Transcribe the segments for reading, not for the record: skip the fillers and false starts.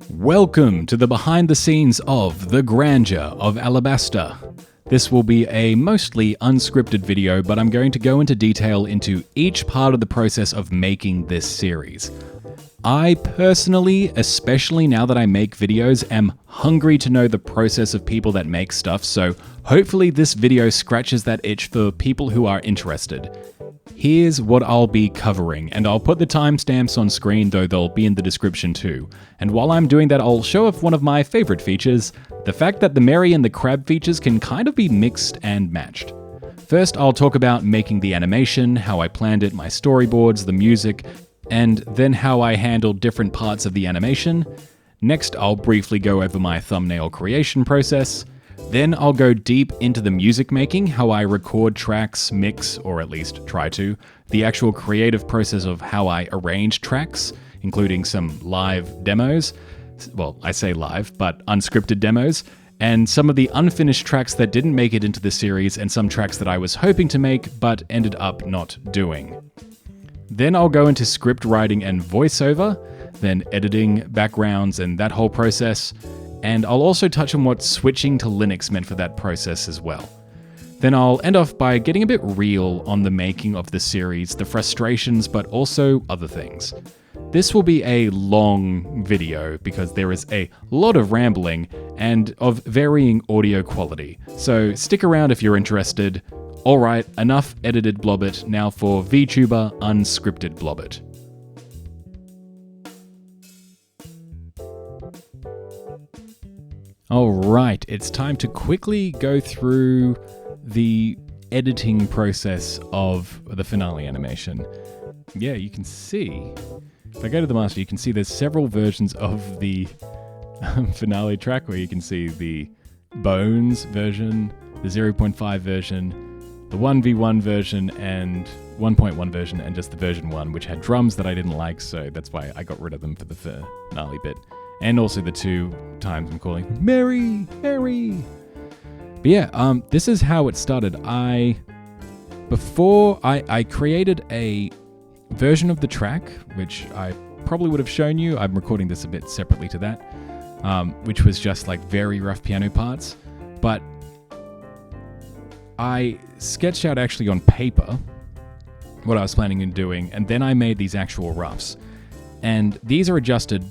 Welcome to the behind the scenes of the Grandeur of Alabasta. This will be a mostly unscripted video, but I'm going to go into detail into each part of the process of making this series. I personally, especially now that I make videos, am hungry to know the process of people that make stuff, so hopefully this video scratches that itch for people who are interested. Here's what I'll be covering, and I'll put the timestamps on screen, though they'll be in the description too. And while I'm doing that, I'll show off one of my favorite features, the fact that the Mary and the Crab features can kind of be mixed and matched. First, I'll talk about making the animation, how I planned it, my storyboards, the music, and then how I handled different parts of the animation. Next, I'll briefly go over my thumbnail creation process. Then I'll go deep into the music making, how I record tracks, mix, or at least try to, the actual creative process of how I arrange tracks, including some live demos. Well, I say live, but unscripted demos, and some of the unfinished tracks that didn't make it into the series, and some tracks that I was hoping to make, but ended up not doing. Then I'll go into script writing and voiceover, then editing, backgrounds, and that whole process. And I'll also touch on what switching to Linux meant for that process as well. Then I'll end off by getting a bit real on the making of the series, the frustrations, but also other things. This will be a long video because there is a lot of rambling and of varying audio quality, so stick around if you're interested. Alright, enough edited blobbit, now for VTuber unscripted blobbit. Alright, it's time to quickly go through the editing process of the finale animation. Yeah, you can see, if I go to the master, you can see there's several versions of the finale track where you can see the Bones version, the 0.5 version, the 1v1 version, and 1.1 version, and just the version 1, which had drums that I didn't like, so that's why I got rid of them for the finale bit. And also the 2 times I'm calling Mary, Mary. But yeah, this is how it started. Before I created a version of the track, which I probably would have shown you. I'm recording this a bit separately to that, which was just like very rough piano parts. But I sketched out actually on paper what I was planning on doing, and then I made these actual roughs. And these are adjusted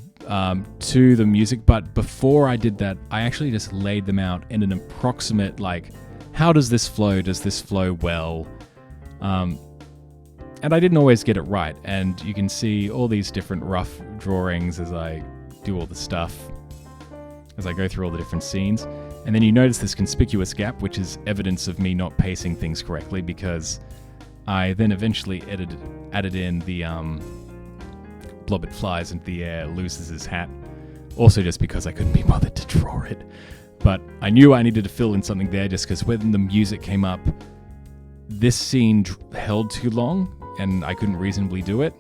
to the music, but before I did that, I actually just laid them out in an approximate, like, how does this flow? Does this flow well? And I didn't always get it right, and you can see all these different rough drawings as I do all the stuff, as I go through all the different scenes. And then you notice this conspicuous gap, which is evidence of me not pacing things correctly, because I then eventually added in the Blobbit flies into the air, loses his hat. Also just because I couldn't be bothered to draw it. But I knew I needed to fill in something there just because when the music came up, this scene held too long and I couldn't reasonably do it.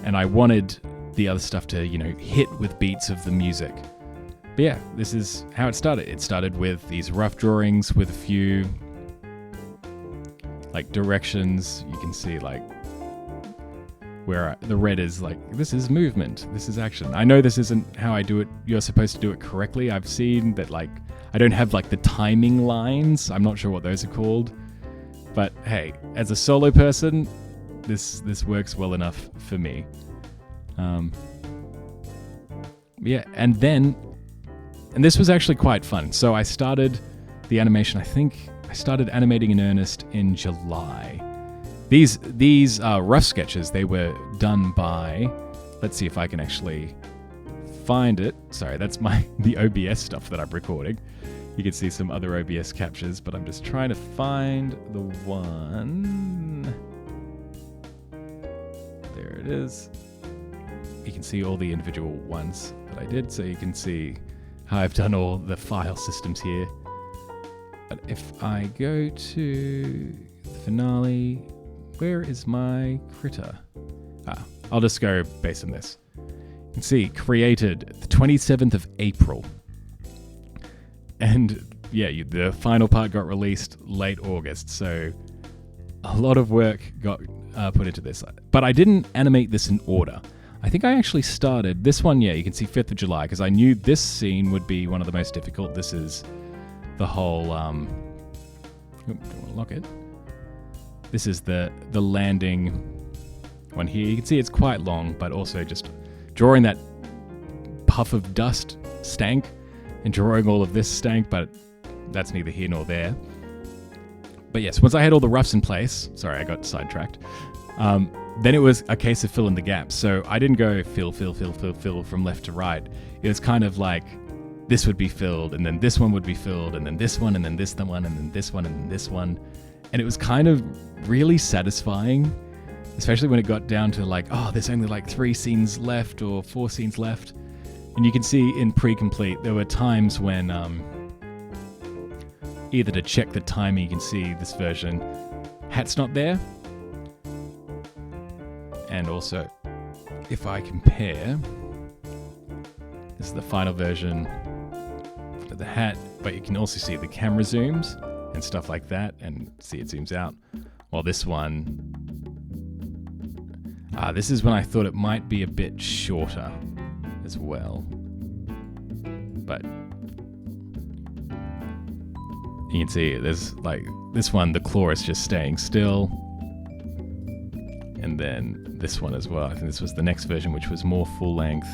And I wanted the other stuff to, hit with beats of the music. But yeah, this is how it started. It started with these rough drawings with a few directions. You can see where the red is this is movement, this is action. I know this isn't how I do it. You're supposed to do it correctly. I've seen that I don't have the timing lines. I'm not sure what those are called. But hey, as a solo person, this works well enough for me. Yeah, and this was actually quite fun. So I started the animation, I think I started animating in earnest in July. These rough sketches, they were done by, let's see if I can actually find it. Sorry, that's the OBS stuff that I'm recording. You can see some other OBS captures, but I'm just trying to find the one. There it is. You can see all the individual ones that I did, so you can see how I've done all the file systems here. But if I go to the finale, where is my critter? I'll just go based on this. You can see, created the 27th of April. And yeah, the final part got released late August, so a lot of work got put into this. But I didn't animate this in order. I think I actually started this one. Yeah, you can see 5th of July because I knew this scene would be one of the most difficult. This is the whole. Don't want to lock it. This is the landing one here. You can see it's quite long, but also just drawing that puff of dust stank and drawing all of this stank, but that's neither here nor there. But yes, once I had all the roughs in place, sorry, I got sidetracked, then it was a case of filling the gaps. So I didn't go fill from left to right. It was kind of like this would be filled, and then this one would be filled, and then this one, and then this one, and then this one, and then this one. And it was kind of really satisfying, especially when it got down to like, oh, there's only like 3 scenes left or 4 scenes left. And you can see in pre-complete, there were times when either to check the timing, you can see this version, hat's not there. And also, if I compare, this is the final version of the hat, but you can also see the camera zooms and stuff like that, and see it zooms out. While this one, this is when I thought it might be a bit shorter as well. But you can see there's like this one, the claw is just staying still. And then this one as well. I think this was the next version, which was more full length.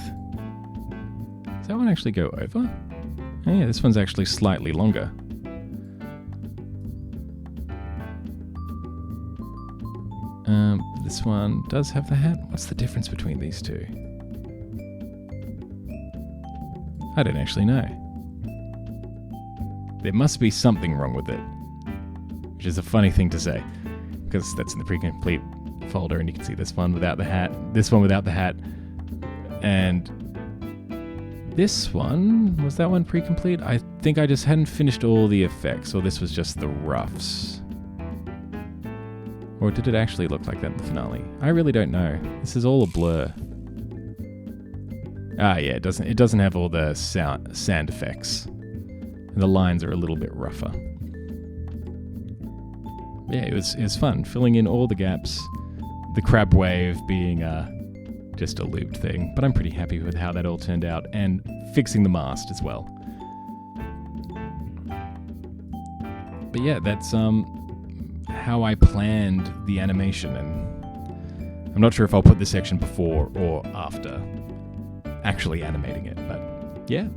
Does that one actually go over? Oh yeah, this one's actually slightly longer. This one does have the hat. What's the difference between these two? I don't actually know. There must be something wrong with it, which is a funny thing to say, because that's in the pre-complete folder, and you can see this one without the hat, this one without the hat, and this one, was that one pre-complete? I think I just hadn't finished all the effects, or this was just the roughs. Or did it actually look like that in the finale? I really don't know. This is all a blur. Ah, yeah, it doesn't have all the sand effects. And the lines are a little bit rougher. Yeah, it was fun, filling in all the gaps. The crab wave being just a looped thing, but I'm pretty happy with how that all turned out, and fixing the mast as well. But yeah, that's how I planned the animation, and I'm not sure if I'll put this section before or after actually animating it, but yeah.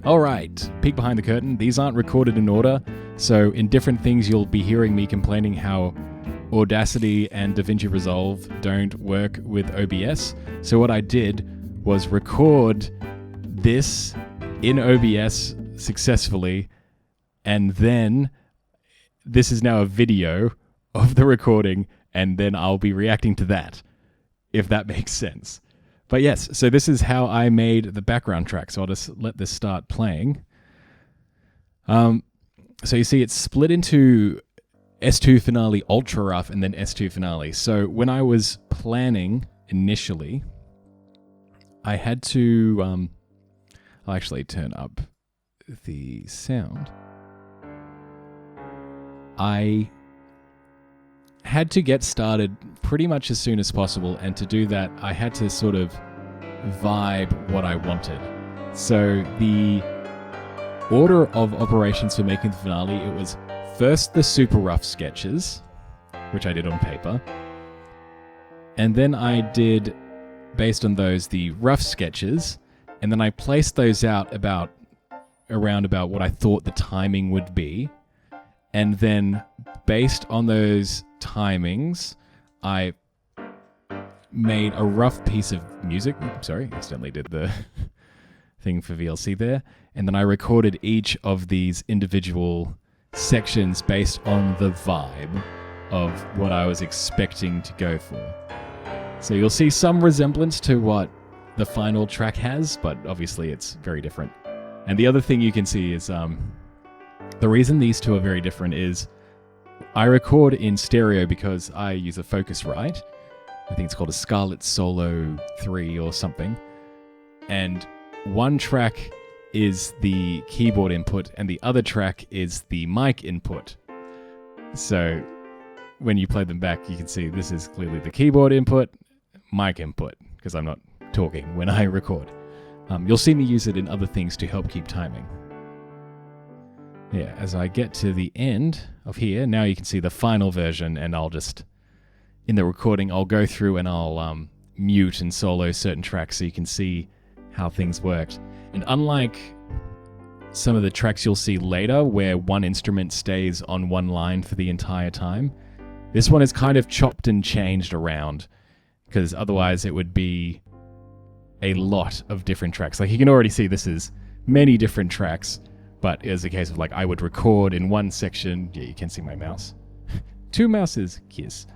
Alright, peek behind the curtain. These aren't recorded in order, so in different things you'll be hearing me complaining how Audacity and DaVinci Resolve don't work with OBS. So what I did was record this in OBS successfully, and then this is now a video of the recording, and then I'll be reacting to that, if that makes sense. But yes, so this is how I made the background track. So I'll just let this start playing. So you see it's split into S2 Finale Ultra Rough and then S2 Finale. So when I was planning initially, I had to, I'll actually turn up the sound. I had to get started pretty much as soon as possible, and to do that, I had to sort of vibe what I wanted. So the order of operations for making the finale, it was first the super rough sketches, which I did on paper, and then I did, based on those, the rough sketches, and then I placed those out around about what I thought the timing would be. And then, based on those timings, I made a rough piece of music. Sorry, accidentally did the thing for VLC there. And then I recorded each of these individual sections based on the vibe of what I was expecting to go for. So you'll see some resemblance to what the final track has, but obviously it's very different. And the other thing you can see is the reason these two are very different is I record in stereo because I use a Focusrite. I think it's called a Scarlett Solo 3 or something. And one track is the keyboard input and the other track is the mic input. So when you play them back, you can see this is clearly the keyboard input. mic input, because I'm not talking when I record. You'll see me use it in other things to help keep timing. Yeah, as I get to the end of here, now you can see the final version, and I'll just, in the recording, I'll go through and I'll mute and solo certain tracks so you can see how things worked. And unlike some of the tracks you'll see later where one instrument stays on one line for the entire time, this one is kind of chopped and changed around, because otherwise it would be a lot of different tracks. Like you can already see this is many different tracks, but it's a case of like I would record in one section. Yeah, you can see my mouse. 2 mouses, kiss.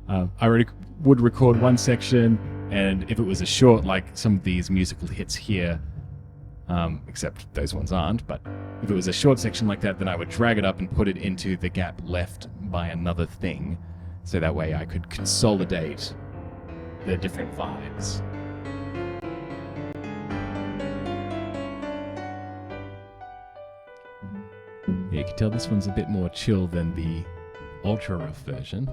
I would record one section, and if it was a short, like some of these musical hits here, except those ones aren't, but if it was a short section like that, then I would drag it up and put it into the gap left by another thing, so that way I could consolidate the different vibes. Yeah, you can tell this one's a bit more chill than the ultra rough version.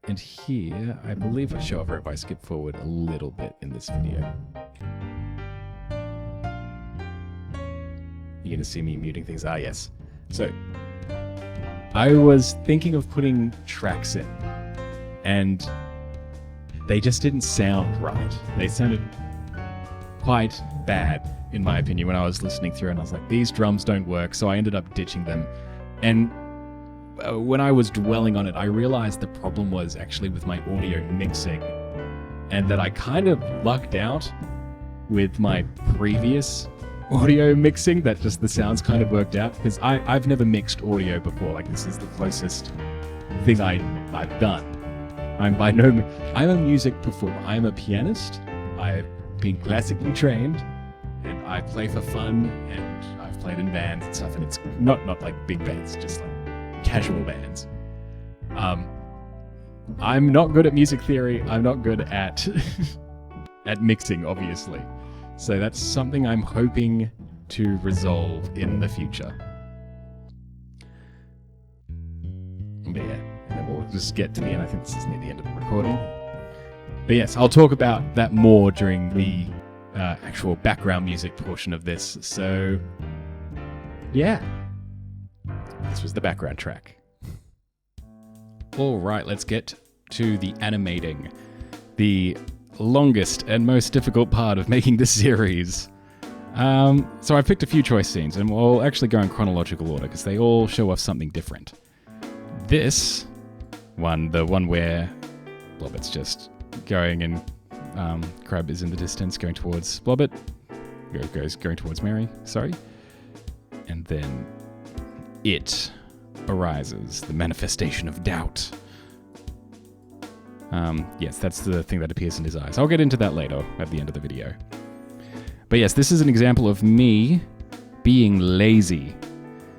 And here, I believe I show over if I skip forward a little bit in this video. You're going to see me muting things. Ah, yes. So, I was thinking of putting tracks in, and they just didn't sound right. They sounded quite bad, in my opinion, when I was listening through, and I was like, these drums don't work, so I ended up ditching them. And when I was dwelling on it, I realized the problem was actually with my audio mixing, and that I kind of lucked out with my previous audio mixing, that just the sounds kind of worked out, because I've never mixed audio before. Like, this is the closest thing I've done. I'm a music performer. I'm a pianist. I've been classically trained, and I play for fun, and I've played in bands and stuff, and it's not like big bands, just like casual bands. I'm not good at music theory. I'm not good at at mixing, obviously. So that's something I'm hoping to resolve in the future. But yeah, and then we'll just get to the end. I think this is near the end of the recording. But yes, I'll talk about that more during the actual background music portion of this. So yeah. This was the background track. All right, let's get to the animating. The longest and most difficult part of making this series. So I picked a few choice scenes, and we'll actually go in chronological order because they all show off something different. This one, the one where Blobbit's just going and Crab is in the distance going towards Blobbit. Going towards Mary, sorry. And then it arises, the manifestation of doubt. Yes, that's the thing that appears in his eyes. I'll get into that later at the end of the video. But yes, this is an example of me being lazy.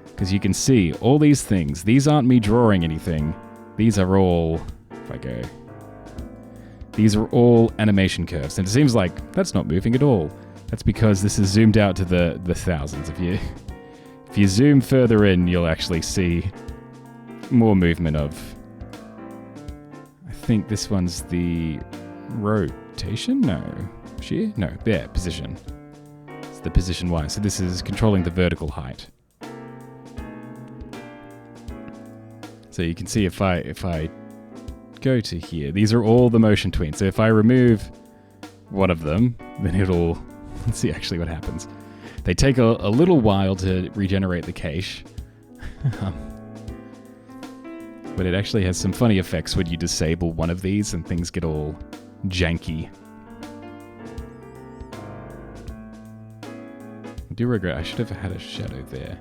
Because you can see all these things. These aren't me drawing anything. These are all, if I go, these are all animation curves. And it seems like that's not moving at all. That's because this is zoomed out to the thousands. If you zoom further in, you'll actually see more movement of, I think this one's the rotation? No. Shear? No. There, position. It's the position Y. So this is controlling the vertical height. So you can see if I go to here, these are all the motion tweens. So if I remove one of them, then it'll, let's see actually what happens. They take a little while to regenerate the cache. But it actually has some funny effects when you disable one of these and things get all janky. I do regret, I should have had a shadow there.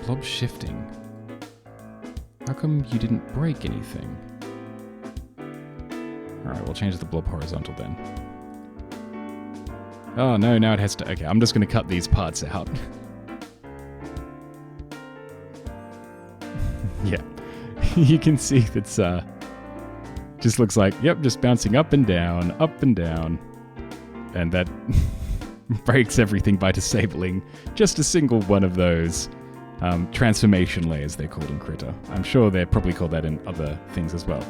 Blob shifting. How come you didn't break anything? Alright, we'll change the blob horizontal then. Oh no, now it has to... Okay, I'm just going to cut these parts out. Yeah. You can see that's... just looks like, yep, just bouncing up and down, and that... breaks everything by disabling just a single one of those transformation layers, they're called in Critter. I'm sure they're probably called that in other things as well.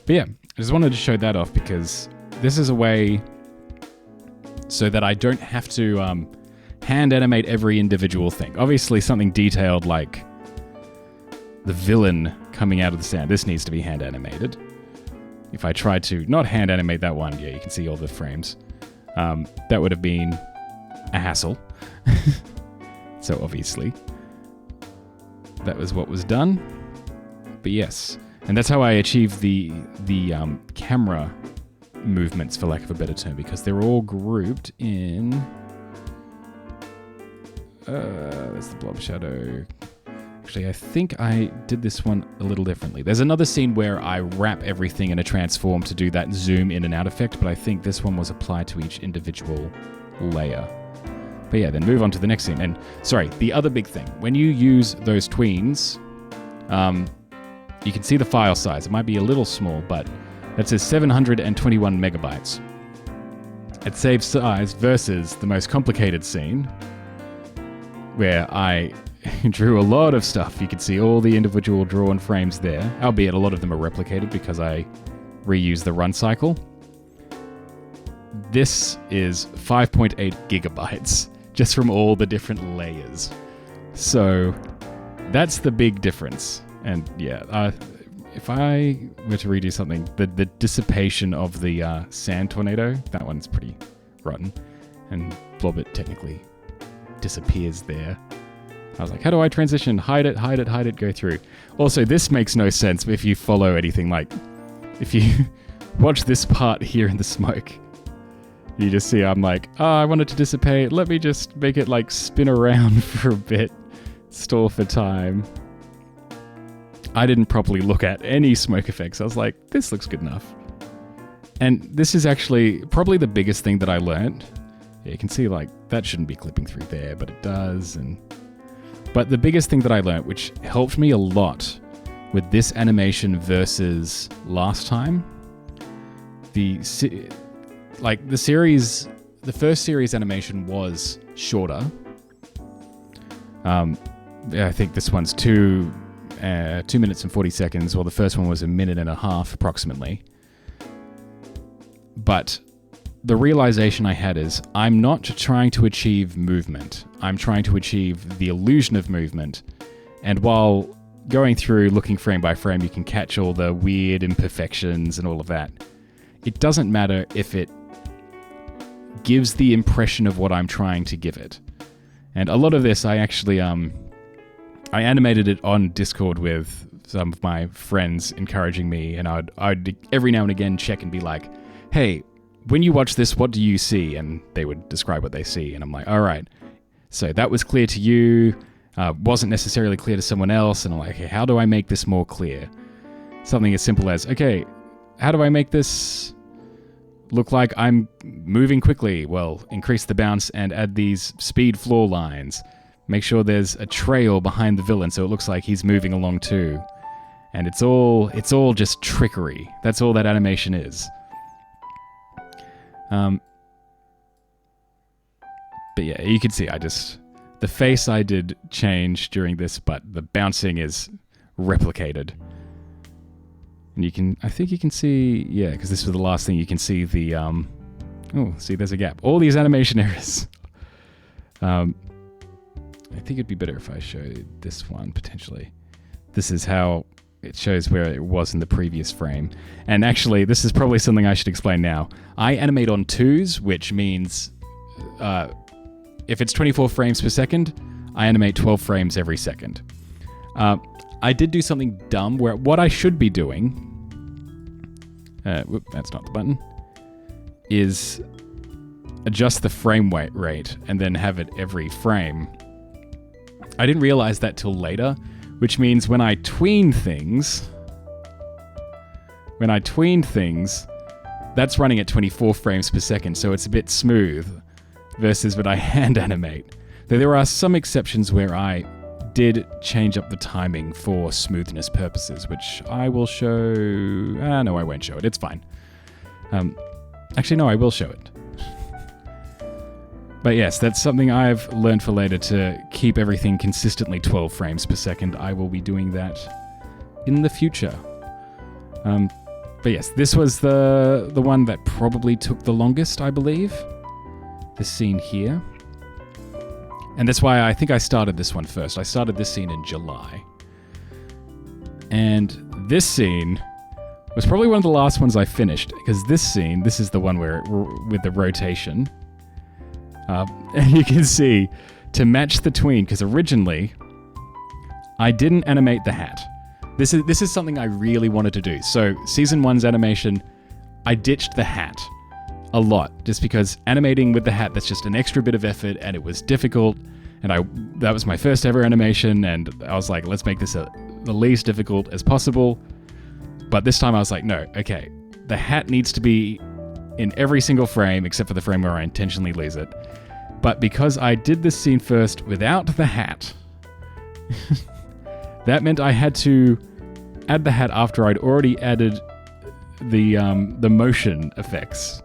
But yeah, I just wanted to show that off because this is a way so that I don't have to hand animate every individual thing. Obviously, something detailed like the villain coming out of the sand, this needs to be hand animated. If I tried to not hand animate that one, yeah, you can see all the frames. That would have been a hassle. So obviously, that was what was done. But yes, and that's how I achieved the camera movements, for lack of a better term, because they're all grouped in... that's the blob shadow. Actually, I think I did this one a little differently. There's another scene where I wrap everything in a transform to do that zoom in and out effect, but I think this one was applied to each individual layer. But yeah, then move on to the next scene. And sorry, the other big thing, when you use those tweens, you can see the file size. It might be a little small, but that says 721 megabytes. It saves size versus the most complicated scene, where I drew a lot of stuff. You can see all the individual drawn frames there, albeit a lot of them are replicated because I reuse the run cycle. This is 5.8 gigabytes just from all the different layers. So that's the big difference. And yeah, if I were to redo something, the dissipation of the sand tornado, that one's pretty rotten. And Blobbit technically disappears there. I was like, how do I transition? Hide it, hide it, hide it, go through. Also, this makes no sense if you follow anything. Like, if you watch this part here in the smoke, you just see I'm like, oh, I want it to dissipate. Let me just make it like spin around for a bit. Stall for time. I didn't properly look at any smoke effects. I was like, this looks good enough. And this is actually probably the biggest thing that I learned. Yeah, you can see like that shouldn't be clipping through there, but it does. But the biggest thing that I learned, which helped me a lot with this animation versus last time, the first series animation was shorter. I think this one's 2 minutes and 40 seconds, while the first one was 1.5 minutes approximately. But the realization I had is I'm not trying to achieve movement. I'm trying to achieve the illusion of movement. And while going through looking frame by frame, you can catch all the weird imperfections and all of that. It doesn't matter if it gives the impression of what I'm trying to give it. And a lot of this I actually I animated it on Discord with some of my friends encouraging me, and I'd every now and again check and be like, hey, when you watch this, what do you see? And they would describe what they see, and I'm like, all right, so that was clear to you, wasn't necessarily clear to someone else, and I'm like, okay, how do I make this more clear? Something as simple as, okay, how do I make this look like I'm moving quickly? Well, increase the bounce and add these speed floor lines. Make sure there's a trail behind the villain so it looks like he's moving along too. And it's all just trickery. That's all that animation is. But yeah, you can see the face I did change during this, but the bouncing is replicated. And I think you can see, yeah, because this was the last thing, you can see the, oh, see, there's a gap. All these animation errors. I think it'd be better if I showed this one, potentially. This is how it shows where it was in the previous frame. And actually, this is probably something I should explain now. I animate on 2s, which means if it's 24 frames per second, I animate 12 frames every second. I did do something dumb where what I should be doing, that's not the button, is adjust the frame rate and then have it every frame. I didn't realize that till later, which means when I tween things, that's running at 24 frames per second, so it's a bit smooth, versus when I hand animate. Though there are some exceptions where I did change up the timing for smoothness purposes, which I will show... no, I won't show it. It's fine. Actually, no, I will show it. But yes, that's something I've learned for later, to keep everything consistently 12 frames per second. I will be doing that in the future. But yes, this was the one that probably took the longest, I believe. This scene here. And that's why I think I started this one first. I started this scene in July. And this scene was probably one of the last ones I finished, because this scene, this is the one where with the rotation. And you can see, to match the tween, because originally I didn't animate the hat. This is something I really wanted to do. So season 1's animation, I ditched the hat a lot, just because animating with the hat, that's just an extra bit of effort, and it was difficult. And that was my first ever animation, and I was like, let's make this the least difficult as possible. But this time I was like, no, okay, the hat needs to be in every single frame except for the frame where I intentionally lose it. But because I did this scene first without the hat, that meant I had to add the hat after I'd already added the motion effects.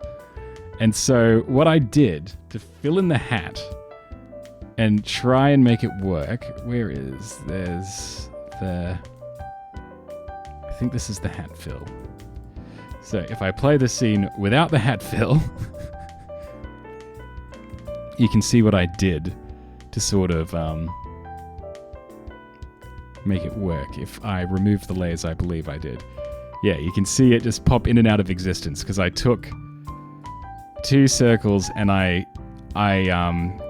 And so what I did to fill in the hat and try and make it work, there's the... I think this is the hat fill. So if I play the scene without the hat fill, you can see what I did to sort of make it work. If I remove the layers, I believe I did. Yeah, you can see it just pop in and out of existence, because I took 2 circles and I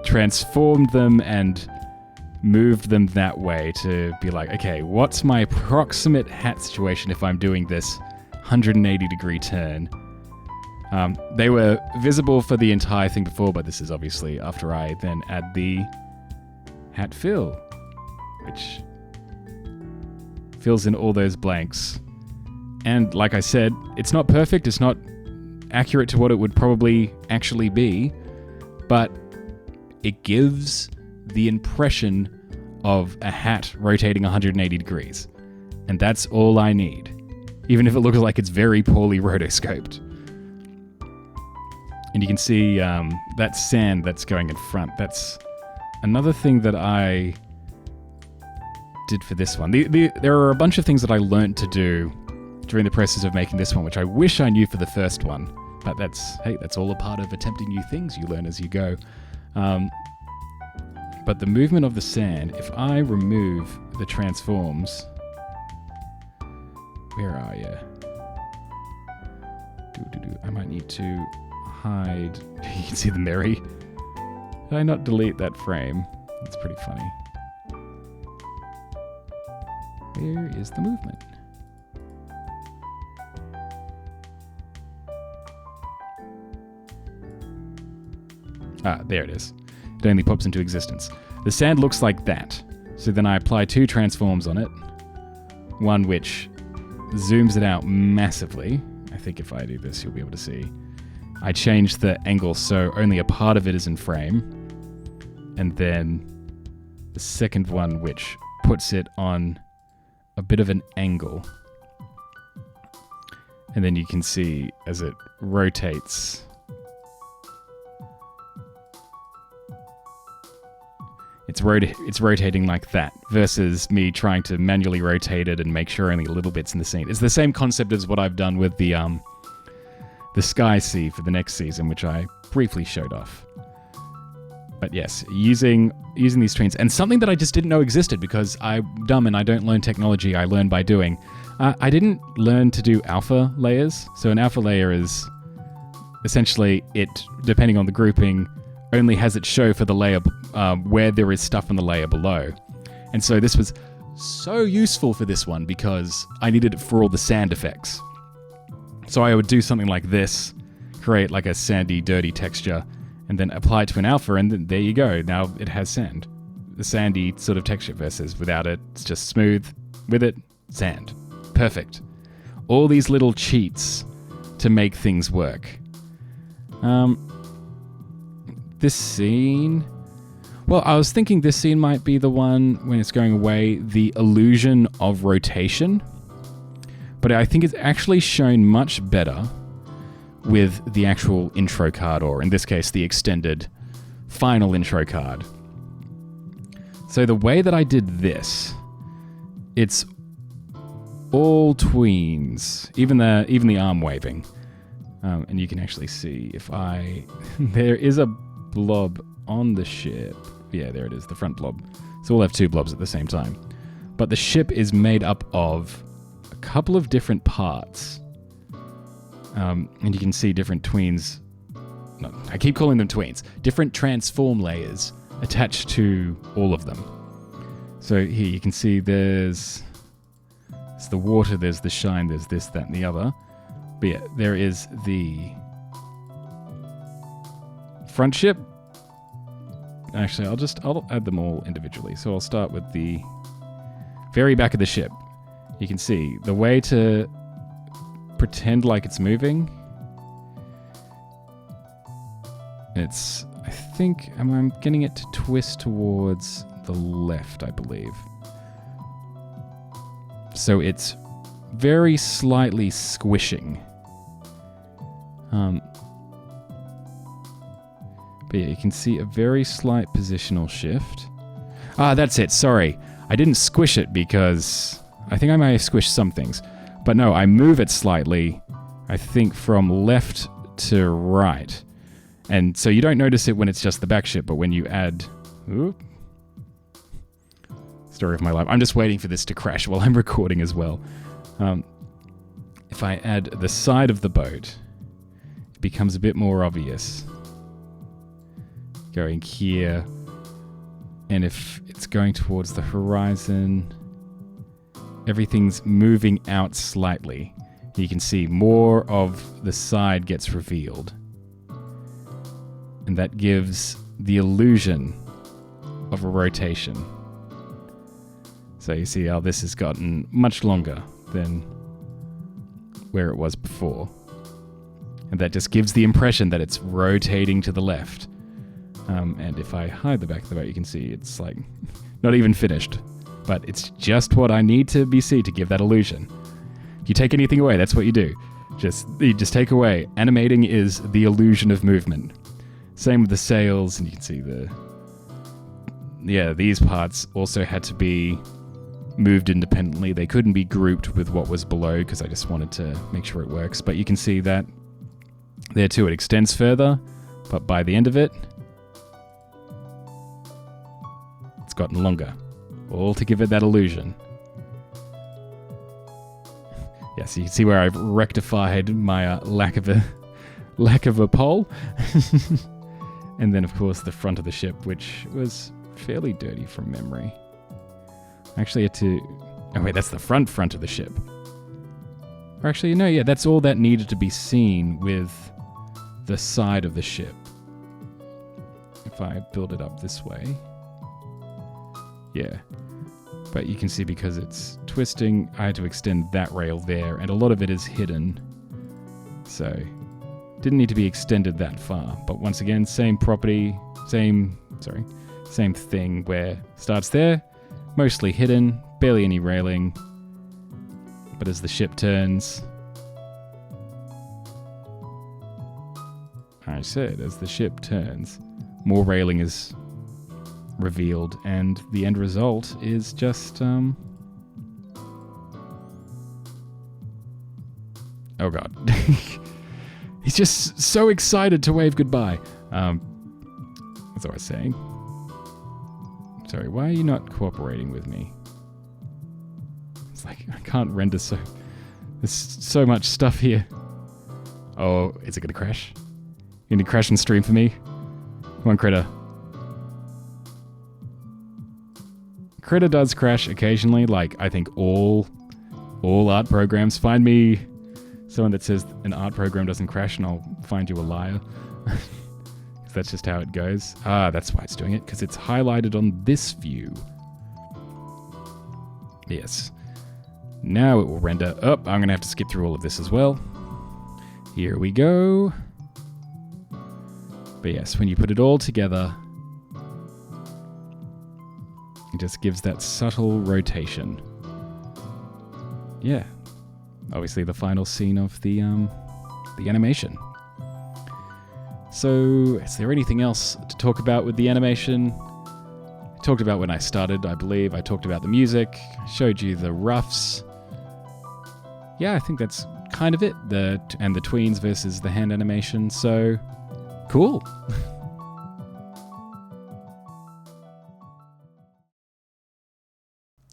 transformed them and moved them that way to be like, okay, what's my approximate hat situation if I'm doing this 180 degree turn? They were visible for the entire thing before, but this is obviously after I then add the hat fill, which fills in all those blanks. And like I said, it's not perfect, it's not accurate to what it would probably actually be, but it gives the impression of a hat rotating 180 degrees. And that's all I need, even if it looks like it's very poorly rotoscoped. And you can see that sand that's going in front. That's another thing that I did for this one. There are a bunch of things that I learned to do during the process of making this one, which I wish I knew for the first one. But that's all a part of attempting new things. You learn as you go. But the movement of the sand, if I remove the transforms... Where are you? I might need to hide... You can see the Mary. Did I not delete that frame? That's pretty funny. Where is the movement? Ah, there it is. It only pops into existence. The sand looks like that. So then I apply 2 transforms on it. One which zooms it out massively. I think if I do this, you'll be able to see. I change the angle so only a part of it is in frame. And then the second one which puts it on a bit of an angle. And then you can see as it rotates... It's rotating like that, versus me trying to manually rotate it and make sure only little bits in the scene. It's the same concept as what I've done with the Sky Sea for the next season, which I briefly showed off. But yes, using these tweens, and something that I just didn't know existed because I'm dumb and I don't learn technology, I learn by doing. I didn't learn to do alpha layers. So an alpha layer is essentially it, depending on the grouping, only has it show for the layer where there is stuff on the layer below. And so this was so useful for this one because I needed it for all the sand effects. So I would do something like this, create like a sandy, dirty texture, and then apply it to an alpha, and then there you go. Now it has sand. The sandy sort of texture versus without it, it's just smooth. With it, sand. Perfect. All these little cheats to make things work. This scene... Well, I was thinking this scene might be the one when it's going away, the illusion of rotation. But I think it's actually shown much better with the actual intro card, or in this case, the extended final intro card. So the way that I did this, it's all tweens, even the arm waving. And you can actually see if there is a blob on the ship. Yeah, there it is, the front blob. So we'll have two blobs at the same time. But the ship is made up of a couple of different parts. And you can see different tweens. No, I keep calling them tweens. Different transform layers attached to all of them. So here you can see there's the water, there's the shine, there's this, that, and the other. But yeah, there is the front ship. Actually, I'll add them all individually. So I'll start with the very back of the ship. You can see the way to pretend like it's moving. I think I'm getting it to twist towards the left, I believe. So it's very slightly squishing. But yeah, you can see a very slight positional shift. Ah, that's it, sorry. I didn't squish it because I think I may have squished some things. But no, I move it slightly, I think from left to right. And so you don't notice it when it's just the back ship, but when you add... Ooh, story of my life. I'm just waiting for this to crash while I'm recording as well. If I add the side of the boat, it becomes a bit more obvious. Going here, and if it's going towards the horizon, everything's moving out slightly. You can see more of the side gets revealed. And that gives the illusion of a rotation. So you see how this has gotten much longer than where it was before. And that just gives the impression that it's rotating to the left. And if I hide the back of the boat, you can see it's like not even finished. But it's just what I need to see to give that illusion. If you take anything away, that's what you do. You just take away. Animating is the illusion of movement. Same with the sails, and you can see these parts also had to be moved independently. They couldn't be grouped with what was below because I just wanted to make sure it works. But you can see that there too, it extends further, but by the end of it, it's gotten longer, all to give it that illusion. Yeah, so you can see where I've rectified my lack of a pole. And then, of course, the front of the ship, which was fairly dirty from memory. I actually had to... Oh, wait, that's the front of the ship. Or actually, no, yeah, that's all that needed to be seen with the side of the ship. If I build it up this way. Yeah. But you can see because it's twisting, I had to extend that rail there, and a lot of it is hidden. So... didn't need to be extended that far, but once again, same property, same thing where starts there, mostly hidden, barely any railing, but as the ship turns, I said, as the ship turns, more railing is revealed, and the end result is just, oh god. He's just so excited to wave goodbye. That's what I was saying. Sorry, why are you not cooperating with me? It's like, I can't render there's so much stuff here. Oh, is it gonna crash? You gonna crash and stream for me? Come on, Critter. Critter does crash occasionally, like I think all art programs. Find me someone that says an art program doesn't crash and I'll find you a liar. Because that's just how it goes. Ah, that's why it's doing it, because it's highlighted on this view. Yes. Now it will render. Oh, I'm going to have to skip through all of this as well. Here we go. But yes, when you put it all together, it just gives that subtle rotation. Yeah. Obviously the final scene of the animation. So, is there anything else to talk about with the animation? I talked about when I started, I believe. I talked about the music, showed you the roughs. Yeah, I think that's kind of it. And the tweens versus the hand animation. So, cool.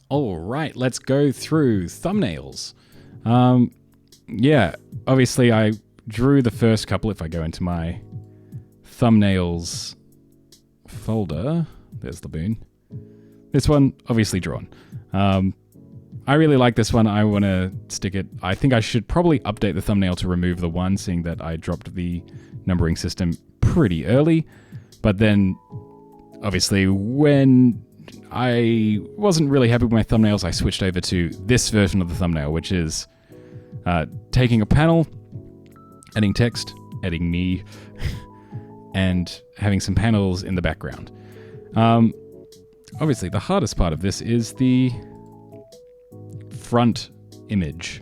All right, let's go through thumbnails. Yeah, obviously I drew the first couple. If I go into my thumbnails folder, there's the boon. This one, obviously drawn. I really like this one. I want to stick it. I think I should probably update the thumbnail to remove the 1, seeing that I dropped the numbering system pretty early. But then, obviously, when I wasn't really happy with my thumbnails, I switched over to this version of the thumbnail, which is taking a panel, adding text, adding me, and having some panels in the background. Obviously, the hardest part of this is the front image.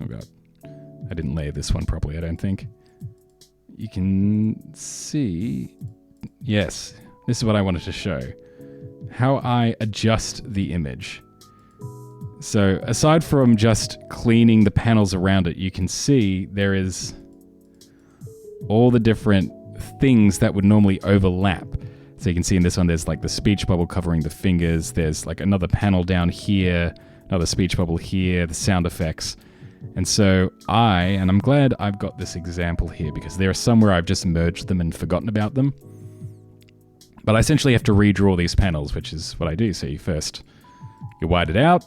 Oh god. I didn't layer this one properly, I don't think. You can see... Yes, this is what I wanted to show. How I adjust the image. So, aside from just cleaning the panels around it, you can see there is all the different things that would normally overlap. So you can see in this one, there's like the speech bubble covering the fingers. There's like another panel down here, another speech bubble here, the sound effects. And so and I'm glad I've got this example here because there are some where I've just merged them and forgotten about them. But I essentially have to redraw these panels, which is what I do. So you white it out.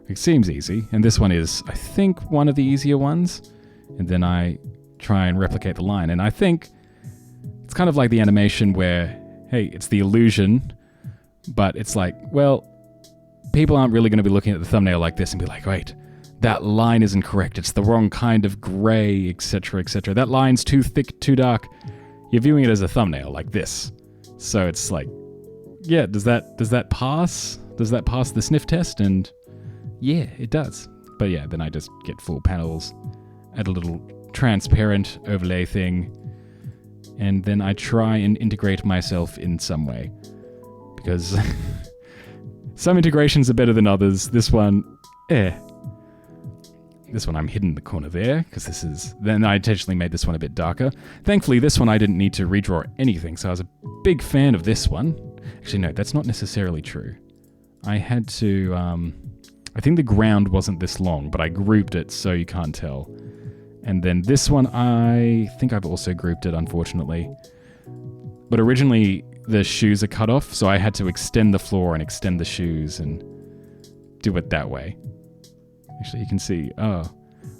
It seems easy. And this one is, I think, one of the easier ones. And then I try and replicate the line. And I think it's kind of like the animation where, hey, it's the illusion, but it's like, well, people aren't really going to be looking at the thumbnail like this and be like, wait, that line isn't correct. It's the wrong kind of gray, etc., etc. That line's too thick, too dark. You're viewing it as a thumbnail like this. So it's like, yeah, does that pass? Does that pass the sniff test? And yeah, it does. But yeah, then I just get full panels, add a little transparent overlay thing, and then I try and integrate myself in some way. Because some integrations are better than others. This one, This one I'm hidden in the corner there, because then I intentionally made this one a bit darker. Thankfully, this one I didn't need to redraw anything, so I was a big fan of this one. Actually, no, that's not necessarily true. I had to, I think the ground wasn't this long, but I grouped it so you can't tell. And then this one, I think I've also grouped it, unfortunately. But originally, the shoes are cut off, so I had to extend the floor and extend the shoes and do it that way. Actually, you can see,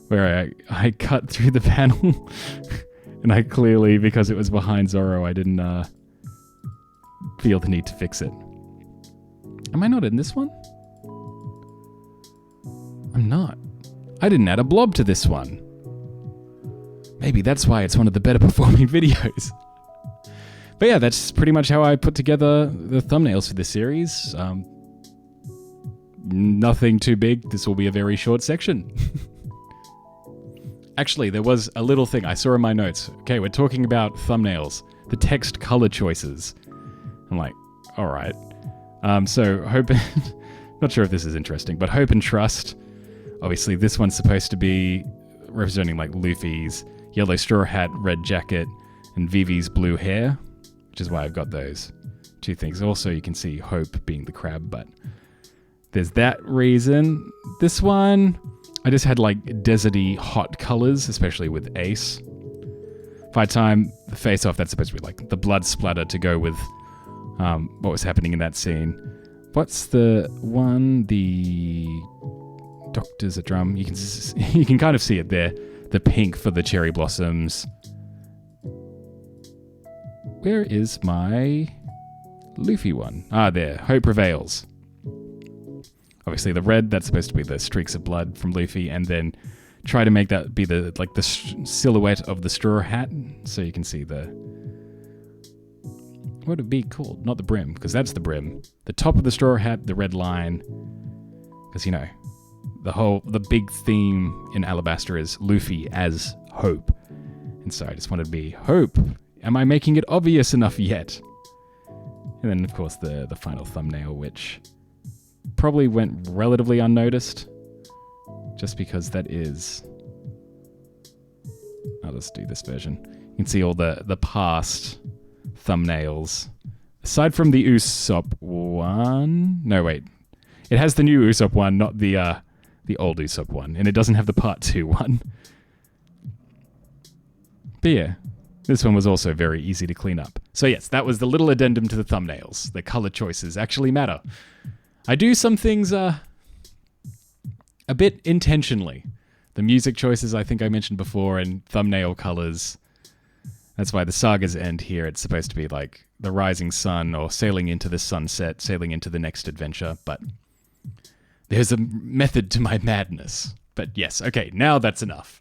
where I cut through the panel. And I clearly, because it was behind Zorro, I didn't feel the need to fix it. Am I not in this one? I'm not. I didn't add a blob to this one. Maybe that's why it's one of the better performing videos. But yeah, that's pretty much how I put together the thumbnails for this series. Nothing too big. This will be a very short section. Actually, there was a little thing I saw in my notes. Okay, we're talking about thumbnails. The text color choices. I'm like, alright. So, hope... not sure if this is interesting, but hope and trust. Obviously, this one's supposed to be representing like Luffy's yellow straw hat, red jacket, and Vivi's blue hair, which is why I've got those two things. Also, you can see Hope being the crab, but there's that reason. This one, I just had like deserty hot colors, especially with Ace. Fight time, the face off, that's supposed to be like the blood splatter to go with what was happening in that scene. What's the one? The Doctor's a drum. You can kind of see it there. The pink for the cherry blossoms. Where is my Luffy one? Ah, there. Hope prevails. Obviously, the red, that's supposed to be the streaks of blood from Luffy, and then try to make that be the silhouette of the straw hat, so you can see the... What would it be called? Not the brim, because that's the brim. The top of the straw hat, the red line, because, you know, the big theme in Alabasta is Luffy as Hope. And so I just wanted to be hope. Am I making it obvious enough yet? And then, of course, the final thumbnail, which probably went relatively unnoticed, just because that is... I'll just do this version. You can see all the past thumbnails. Aside from the Usopp one... No, wait. It has the new Usopp one, not the old Usopp one. And it doesn't have the part 2 one. But yeah, this one was also very easy to clean up. So yes, that was the little addendum to the thumbnails. The color choices actually matter. I do some things a bit intentionally. The music choices I think I mentioned before, and thumbnail colors. That's why the saga's end here, it's supposed to be like the rising sun or sailing into the sunset, sailing into the next adventure. But there's a method to my madness. But yes, okay, now that's enough.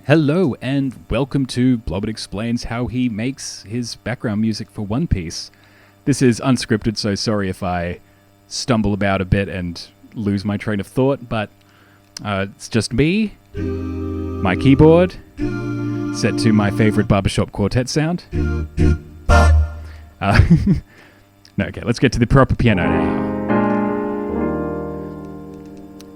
Hello and welcome to Blobbit Explains how he makes his background music for One Piece. This is unscripted, so sorry if I stumble about a bit and lose my train of thought, but it's just me, my keyboard, set to my favorite barbershop quartet sound. No, okay, let's get to the proper piano now.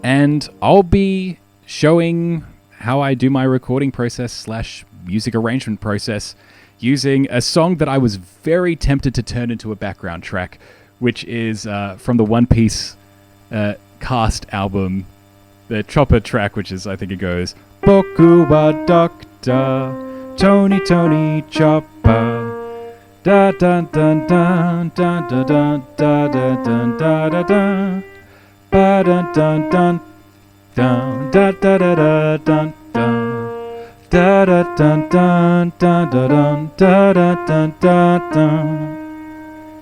And I'll be showing how I do my recording process / music arrangement process using a song that I was very tempted to turn into a background track, which is from the One Piece cast album, the Chopper track, which is, I think it goes, Boku wa Doctor, Tony Tony Chopper, da dun dun dun dun dun dun dun dun dun dun dun, ba dun dun dun. Dun da da da da dun dun da da dun dun dun dun da da dun dun dun.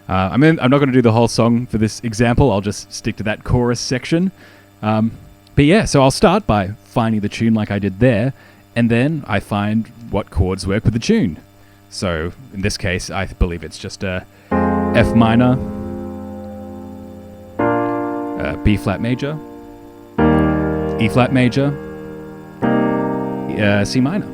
I'm not going to do the whole song for this example. I'll just stick to that chorus section. But yeah, so I'll start by finding the tune like I did there, and then I find what chords work with the tune. So in this case, I believe it's just a F minor, B flat major, E flat major, C minor.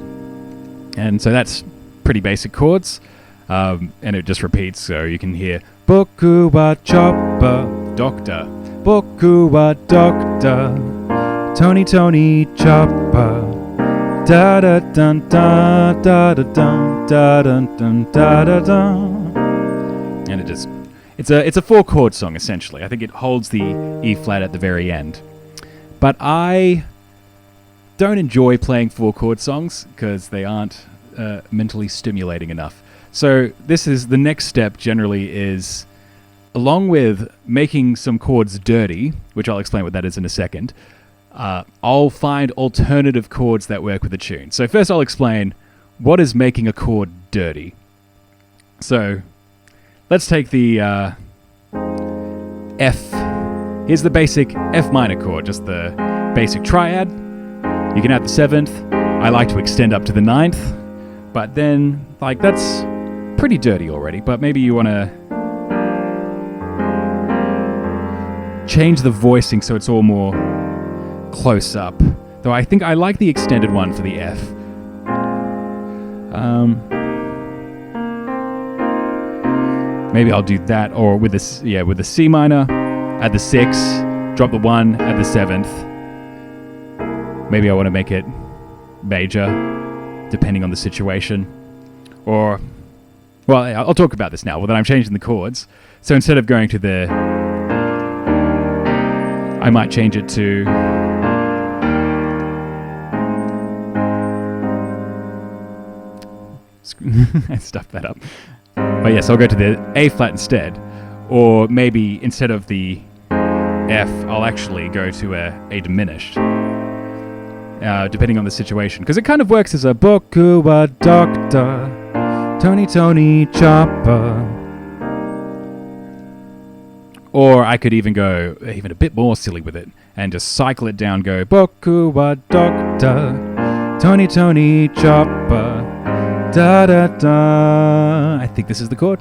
And so that's pretty basic chords. And it just repeats, so you can hear Boku wa Chopper, Doctor, Boku wa Doctor, Tony Tony Chopper, da da dun da da da dun da dun dun da da dun. And it just it's a 4-chord song essentially. I think it holds the E flat at the very end. But I don't enjoy playing 4-chord songs because they aren't mentally stimulating enough. So this is the next step generally is, along with making some chords dirty, which I'll explain what that is in a second, I'll find alternative chords that work with the tune. So first I'll explain what is making a chord dirty. So let's take the F. Here's the basic F minor chord, just the basic triad. You can add the 7th. I like to extend up to the 9th, but then, like, that's pretty dirty already, but maybe you want to change the voicing so it's all more close up. Though I think I like the extended one for the F. Maybe I'll do that, or with this, with the C minor, add the 6, drop the 1, add the 7th. Maybe I want to make it major, depending on the situation. Or, well, I'll talk about this now. Well, then I'm changing the chords. So instead of going to the, I might change it to, I stuffed that up. But yes, I'll go to the A flat instead. Or maybe instead of the F, I'll actually go to a diminished. Depending on the situation. Because it kind of works as a Boku wa Doctor, Tony Tony Chopper. Or I could even go even a bit more silly with it and just cycle it down, go Boku wa Doctor, Tony Tony Chopper, da da da. I think this is the chord.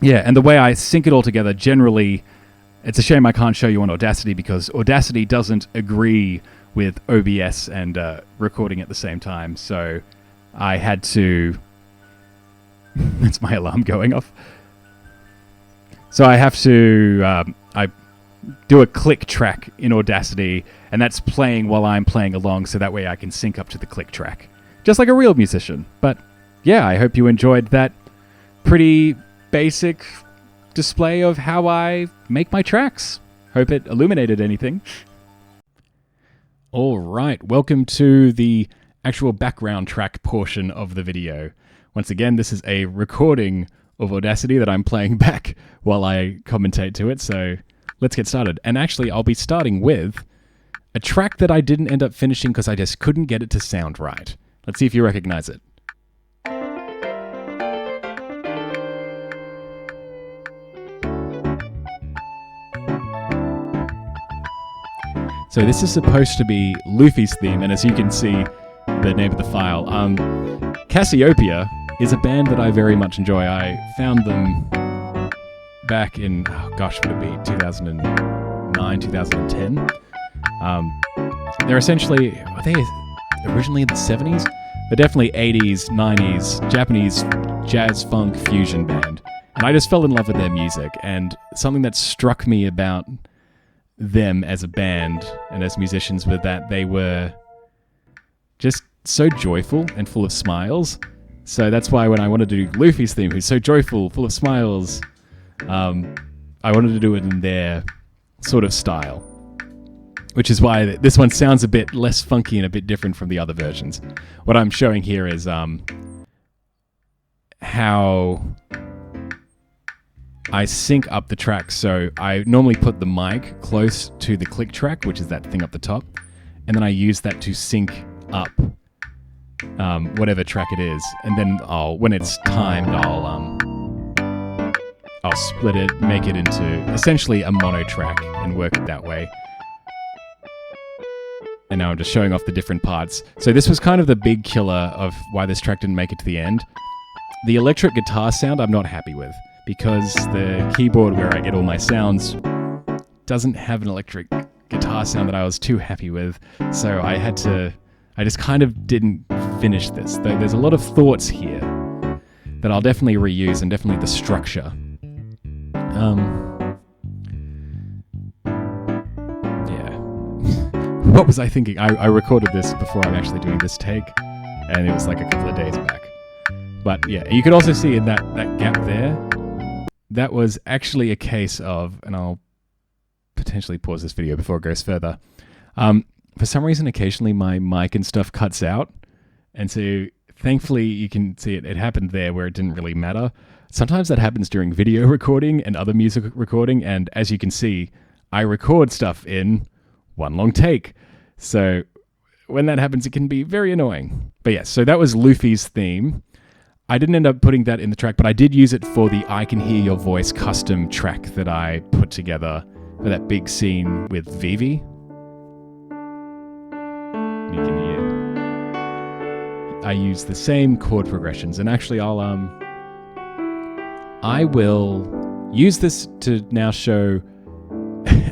Yeah, and the way I sync it all together, generally, it's a shame I can't show you on Audacity because Audacity doesn't agree with OBS and recording at the same time. So I had to... That's my alarm going off. So I have to... I do a click track in Audacity, and that's playing while I'm playing along, so that way I can sync up to the click track. Just like a real musician. But yeah, I hope you enjoyed that pretty basic display of how I make my tracks. Hope it illuminated anything. All right, welcome to the actual background track portion of the video. Once again, this is a recording of Audacity that I'm playing back while I commentate to it, so let's get started. And actually, I'll be starting with a track that I didn't end up finishing because I just couldn't get it to sound right. Let's see if you recognize it. So this is supposed to be Luffy's theme, and as you can see, the name of the file. Cassiopeia is a band that I very much enjoy. I found them back in, oh gosh, would it be 2009, 2010? They're essentially, are they originally in the 70s? They're definitely 80s, 90s, Japanese jazz funk fusion band. And I just fell in love with their music, and something that struck me about them as a band and as musicians were that they were just so joyful and full of smiles. So that's why when I wanted to do Luffy's theme, who's so joyful, full of smiles, I wanted to do it in their sort of style. Which is why this one sounds a bit less funky and a bit different from the other versions. What I'm showing here is how I sync up the track. So I normally put the mic close to the click track, which is that thing up the top, and then I use that to sync up whatever track it is. And then when it's timed, I'll split it, make it into essentially a mono track and work it that way. And now I'm just showing off the different parts. So this was kind of the big killer of why this track didn't make it to the end. The electric guitar sound I'm not happy with, because the keyboard where I get all my sounds doesn't have an electric guitar sound that I was too happy with. So I just kind of didn't finish this. Though there's a lot of thoughts here that I'll definitely reuse, and definitely the structure. Yeah. What was I thinking? I recorded this before I'm actually doing this take, and it was like a couple of days back. But yeah, you could also see in that gap there, that was actually a case of, and I'll potentially pause this video before it goes further. For some reason, occasionally my mic and stuff cuts out. And so thankfully you can see it happened there where it didn't really matter. Sometimes that happens during video recording and other music recording. And as you can see, I record stuff in one long take. So when that happens, it can be very annoying. But yes, so that was Luffy's theme. I didn't end up putting that in the track, but I did use it for the I Can Hear Your Voice custom track that I put together for that big scene with Vivi. You can hear. I use the same chord progressions, and actually I will use this to now show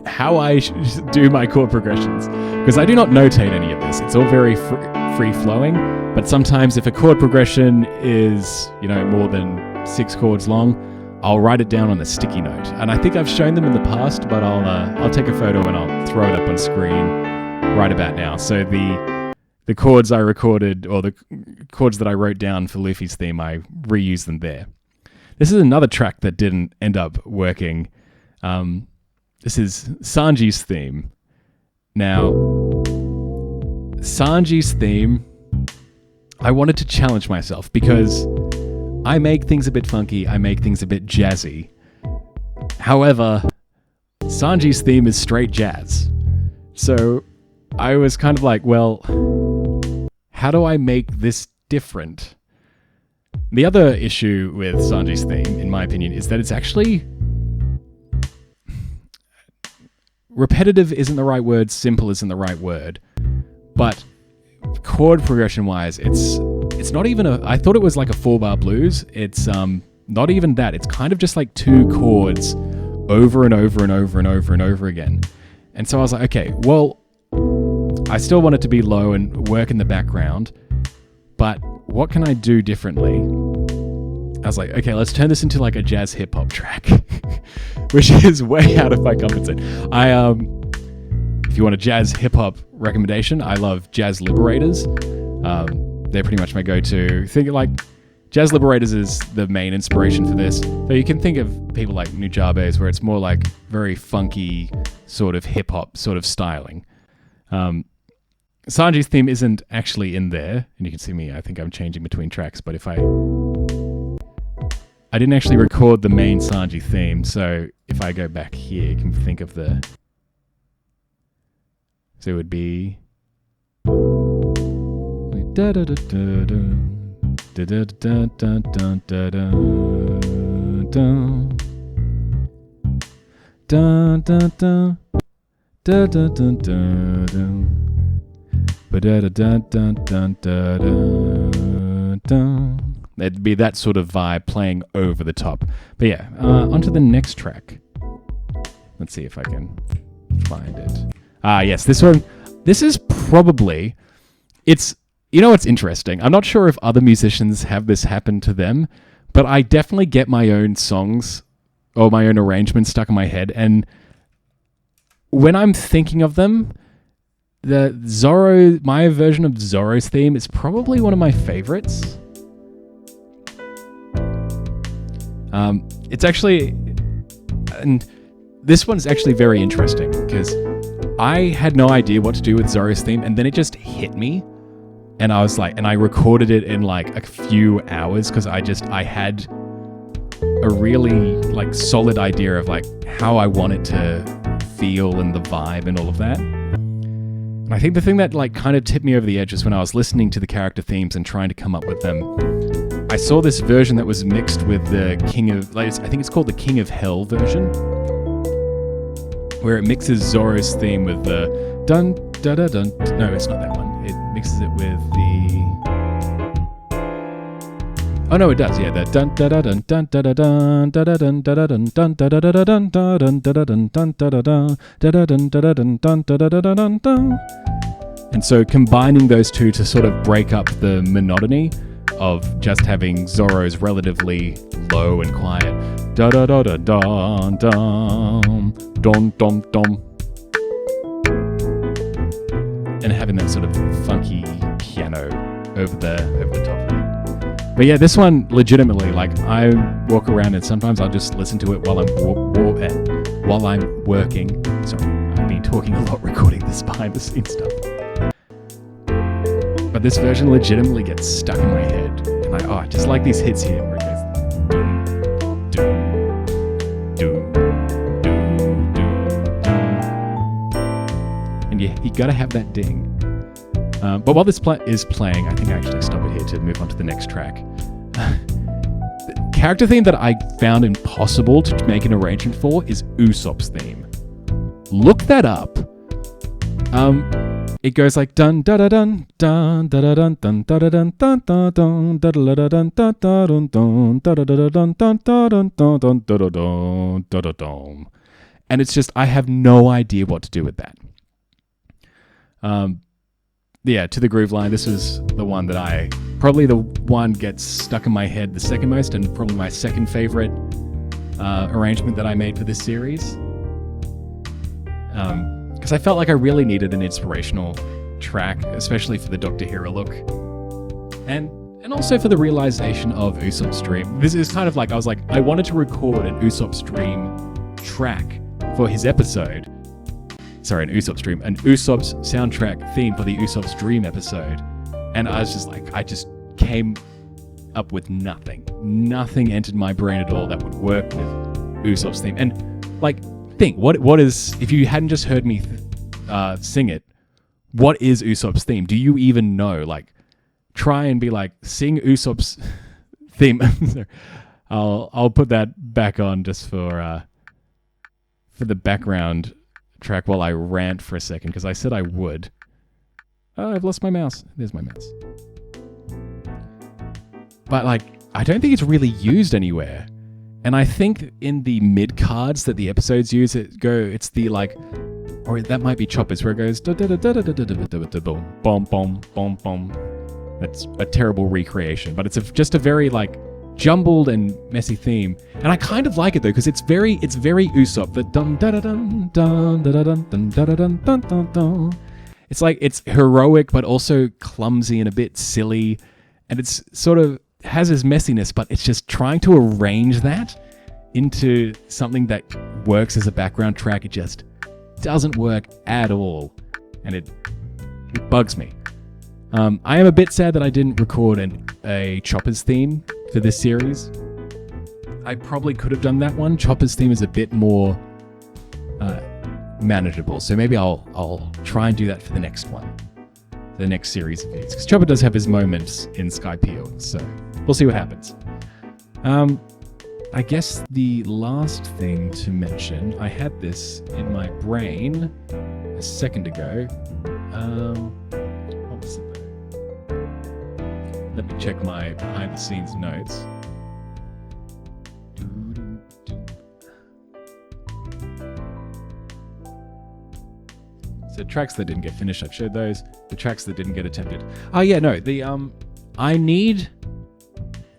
how I do my chord progressions, because I do not notate any of this. It's all very free-flowing. But sometimes if a chord progression is, more than 6 chords long, I'll write it down on a sticky note. And I think I've shown them in the past, but I'll take a photo and I'll throw it up on screen right about now. So the chords I recorded, or the chords that I wrote down for Luffy's theme, I reuse them there. This is another track that didn't end up working. This is Sanji's theme. Now, Sanji's theme, I wanted to challenge myself because I make things a bit funky, I make things a bit jazzy. However, Sanji's theme is straight jazz. So I was kind of like, well, how do I make this different? The other issue with Sanji's theme, in my opinion, is that it's actually... repetitive isn't the right word, simple isn't the right word, but chord progression wise, it's not even I thought it was like a 4-bar blues. It's not even that. It's kind of just like 2 chords over and over and over and over and over again. And so I was like, okay, well, I still want it to be low and work in the background, but what can I do differently? I was like, okay, let's turn this into like a jazz hip hop track, which is way out of my comfort zone. If you want a jazz hip hop recommendation, I love Jazz Liberators. They're pretty much my go-to. Think like Jazz Liberators is the main inspiration for this. So you can think of people like Nujabes, where it's more like very funky sort of hip hop sort of styling. Sanji's theme isn't actually in there, and you can see me, I think I'm changing between tracks, but if I didn't actually record the main Sanji theme, so if I go back here, you can think of the... So it would be... It'd be that sort of vibe playing over the top. But yeah, onto the next track. Let's see if I can find it. Yes, this one. This is probably... It's... You know what's interesting? I'm not sure if other musicians have this happen to them, but I definitely get my own songs or my own arrangements stuck in my head, and when I'm thinking of them, my version of Zoro's theme is probably one of my favorites. It's actually, and this one's actually very interesting because I had no idea what to do with Zoro's theme, and then it just hit me, and I was like, and I recorded it in like a few hours because I had a really like solid idea of like how I want it to feel and the vibe and all of that. And I think the thing that like kind of tipped me over the edge was when I was listening to the character themes and trying to come up with them. I saw this version that was mixed with the King of... I think it's called the King of Hell version, where it mixes Zoro's theme with the dun da da dun. No, it's not that one. It mixes it with the... Oh no, it does. Yeah, the dun da da dun dun da da dun da da dun da da dun dun da da da dun da dun da da dun dun da da dun da da dun da da dun dun da da da dun dun. And so combining those two to sort of break up the monotony of just having Zoro's relatively low and quiet da da da da dun dun dun dun dun, and having that sort of funky piano over the top of it. But yeah, this one legitimately, like I walk around and sometimes I'll just listen to it while I'm working. Sorry, I've been talking a lot recording this behind the scenes stuff. But this version legitimately gets stuck in my head. And I just like these hits here where it goes doom, doom, doom, doom, doom, doom. And you gotta have that ding. But while this is playing, I think I actually stop it here to move on to the next track. The character theme that I found impossible to make an arrangement for is Usopp's theme. Look that up. It goes like dun da da dun dun da da dun dun da da dun dun dun dun da da da dun dun dun dun da da da dun dun dun dun dun da da dun da da dun. And it's just I have no idea what to do with that. Yeah, To the Groove line, this was the one that probably the one gets stuck in my head the second most, and probably my second favorite arrangement that I made for this series. Because I felt like I really needed an inspirational track, especially for the Dr. Hero look. And also for the realization of Usopp's dream. This is kind of like, I wanted to record an Usopp's dream track for his episode. Sorry, an Usopp's soundtrack theme for the Usopp's Dream episode. And I was just like, I just came up with nothing. Nothing entered my brain at all that would work with Usopp's theme. And like, think, what is, if you hadn't just heard me sing it, what is Usopp's theme? Do you even know? Like, try and be like, sing Usopp's theme. I'll put that back on just for the background track while I rant for a second, because I said I would. Oh, I've lost my mouse. There's my mouse. But like, I don't think it's really used anywhere. And I think in the mid cards that the episodes use, it's the like, or that might be Choppers, where it goes boom, boom, boom, boom. That's a terrible recreation, but it's just a very like jumbled and messy theme. And I kind of like it though, because it's very Usopp. The dun da da dun dun da da dun dun da da dun dun dun dun. It's like it's heroic, but also clumsy and a bit silly, and it's sort of has its messiness, but it's just trying to arrange that into something that works as a background track. It just doesn't work at all, and it bugs me. I am a bit sad that I didn't record a Chopper's theme for this series. I probably could have done that one. Chopper's theme is a bit more manageable, so maybe I'll try and do that for the next one, the next series of videos, because Chopper does have his moments in Skypeo, so we'll see what happens. I guess the last thing to mention, I had this in my brain a second ago. What was it though? Let me check my behind the scenes notes. So tracks that didn't get finished, I've showed those. The tracks that didn't get attempted. Oh yeah, no, I need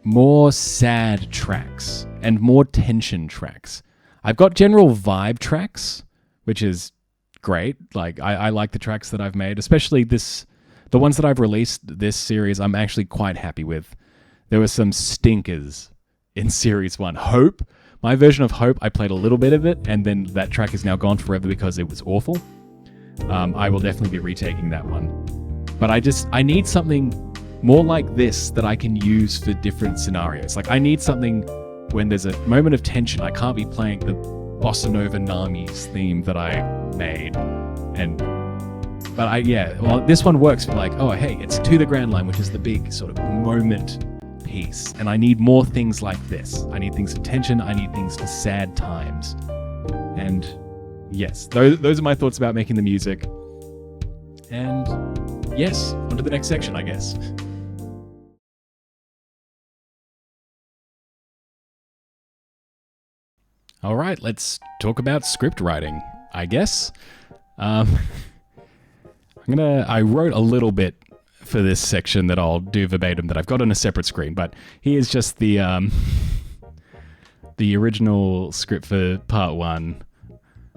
more sad tracks and more tension tracks. I've got general vibe tracks, which is great. Like I like the tracks that I've made, especially the ones that I've released this series. I'm actually quite happy with. There were some stinkers in series 1. Hope, my version of Hope, I played a little bit of it, and then that track is now gone forever because it was awful. I will definitely be retaking that one, but I need something more like this that I can use for different scenarios. Like I need something when there's a moment of tension. I can't be playing the Bossa Nova Nami's theme that I made. Well, this one works for like, oh, hey, it's To the Grand Line, which is the big sort of moment piece. And I need more things like this. I need things for tension. I need things for sad times. And yes, those are my thoughts about making the music. And yes, on to the next section, I guess. All right, let's talk about script writing, I guess. I wrote a little bit for this section that I'll do verbatim that I've got on a separate screen, but here's just the original script for part 1,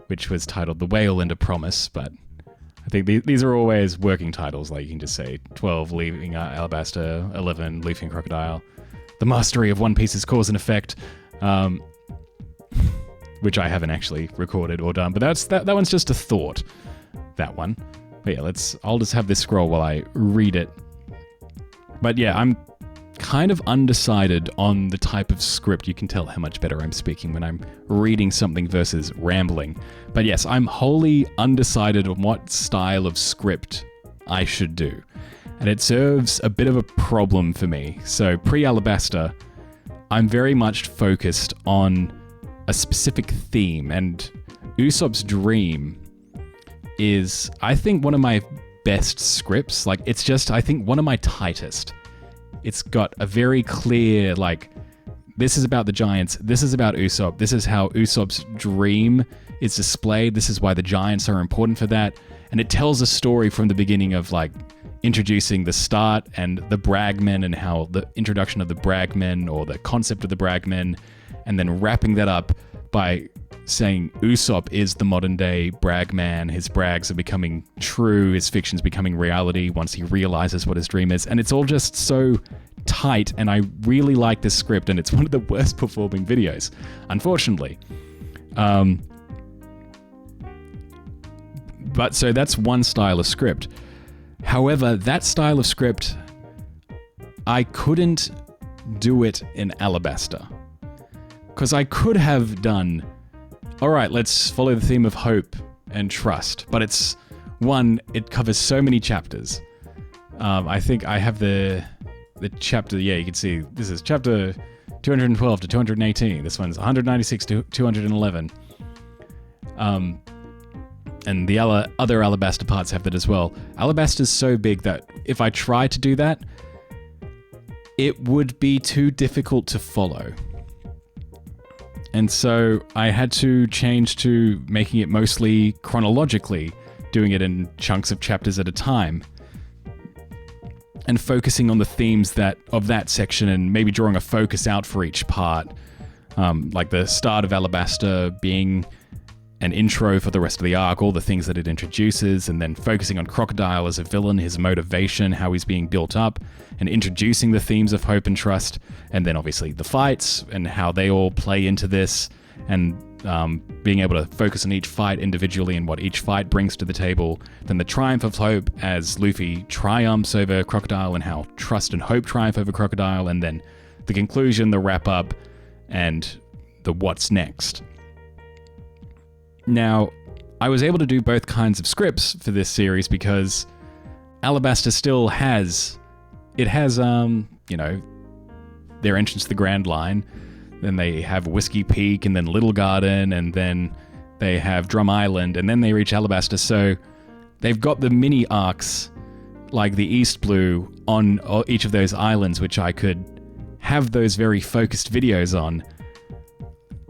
which was titled The Whale and a Promise, but I think these are always working titles. Like you can just say 12, Leaving Alabasta, 11, Leafing Crocodile, The Mastery of One Piece's Cause and Effect, which I haven't actually recorded or done, but that one's just a thought, that one. But yeah, I'll just have this scroll while I read it. But yeah, I'm kind of undecided on the type of script. You can tell how much better I'm speaking when I'm reading something versus rambling. But yes, I'm wholly undecided on what style of script I should do. And it serves a bit of a problem for me. So pre-Alabasta, I'm very much focused on a specific theme, and Usopp's Dream is, I think, one of my best scripts. Like, it's just, I think, one of my tightest. It's got a very clear, like, this is about the giants, this is about Usopp, this is how Usopp's dream is displayed, this is why the giants are important for that, and it tells a story from the beginning of, like, introducing the start and the Bragmen and how the introduction of the Bragmen, or the concept of the Bragmen, and then wrapping that up by saying Usopp is the modern day Bragman. His brags are becoming true, his fiction's becoming reality once he realizes what his dream is. And it's all just so tight, and I really like this script, and it's one of the worst performing videos, unfortunately. But so that's one style of script. However, that style of script, I couldn't do it in Alabasta. Because I could have done, all right, let's follow the theme of hope and trust. But it covers so many chapters. I think I have the chapter, yeah, you can see, this is chapter 212 to 218. This one's 196 to 211. And the other Alabasta parts have that as well. Alabasta's so big that if I try to do that, it would be too difficult to follow. And so I had to change to making it mostly chronologically, doing it in chunks of chapters at a time, and focusing on the themes of that section, and maybe drawing a focus out for each part. Like the start of Alabasta being an intro for the rest of the arc, all the things that it introduces, and then focusing on Crocodile as a villain, his motivation, how he's being built up, and introducing the themes of hope and trust, and then obviously the fights and how they all play into this, and being able to focus on each fight individually and what each fight brings to the table. Then the triumph of hope as Luffy triumphs over Crocodile, and how trust and hope triumph over Crocodile, and then the conclusion, the wrap-up, and the what's next. Now, I was able to do both kinds of scripts for this series because Alabasta still has, their entrance to the Grand Line, then they have Whiskey Peak, and then Little Garden, and then they have Drum Island, and then they reach Alabasta, so they've got the mini arcs, like the East Blue, on each of those islands, which I could have those very focused videos on,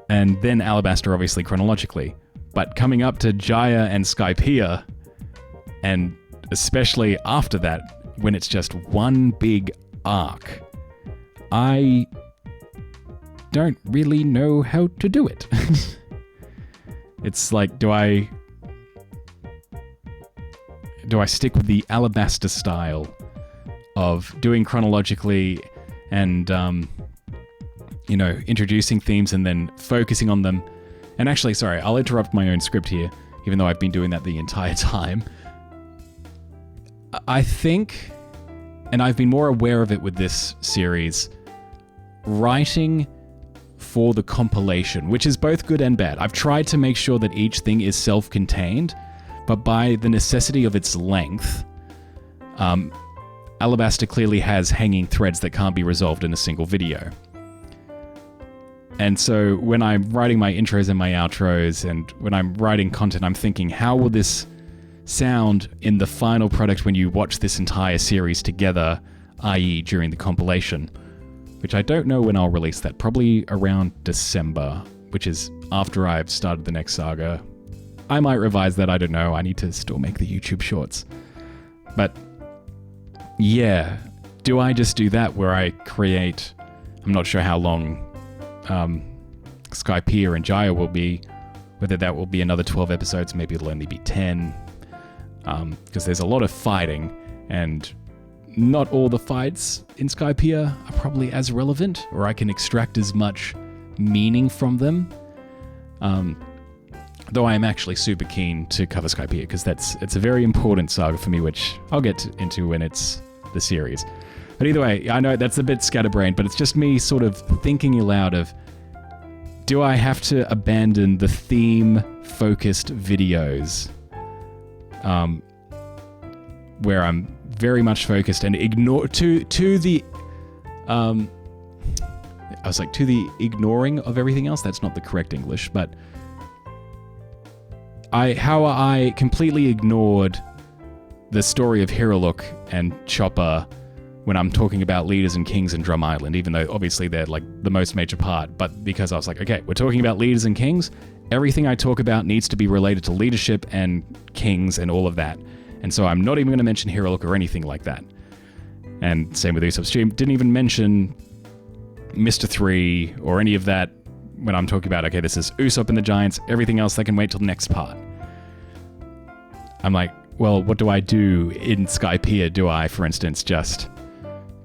and then Alabasta obviously chronologically. But coming up to Jaya and Skypiea, and especially after that, when it's just one big arc, I don't really know how to do it. It's like, do I stick with the Alabasta style of doing chronologically and, introducing themes and then focusing on them? And actually, sorry, I'll interrupt my own script here, even though I've been doing that the entire time. I think, and I've been more aware of it with this series, writing for the compilation, which is both good and bad. I've tried to make sure that each thing is self-contained, but by the necessity of its length, Alabasta clearly has hanging threads that can't be resolved in a single video. And so when I'm writing my intros and my outros, and when I'm writing content, I'm thinking, how will this sound in the final product when you watch this entire series together, i.e. during the compilation? Which I don't know when I'll release that, probably around December, which is after I've started the next saga. I might revise that, I don't know, I need to still make the YouTube shorts. But yeah, do I just do that where I create, I'm not sure how long Skypiea and Jaya will be, whether that will be another 12 episodes, maybe it'll only be 10, because there's a lot of fighting, and not all the fights in Skypiea are probably as relevant, or I can extract as much meaning from them, though I am actually super keen to cover Skypiea, because it's a very important saga for me, which I'll get into when it's the series. But either way, I know that's a bit scatterbrained, but it's just me sort of thinking aloud of, do I have to abandon the theme-focused videos where I'm very much focused and ignore to the ignoring of everything else? That's not the correct English, but how I completely ignored the story of Hiruluk and Chopper when I'm talking about leaders and kings and Drum Island, even though obviously they're like the most major part, but because I was like, okay, we're talking about leaders and kings, everything I talk about needs to be related to leadership and kings and all of that. And so I'm not even going to mention Hiruluk or anything like that. And same with Usopp's Stream, didn't even mention Mr. 3 or any of that when I'm talking about, okay, this is Usopp and the Giants, everything else that can wait till the next part. I'm like, well, what do I do in Skypiea? Do I, for instance, just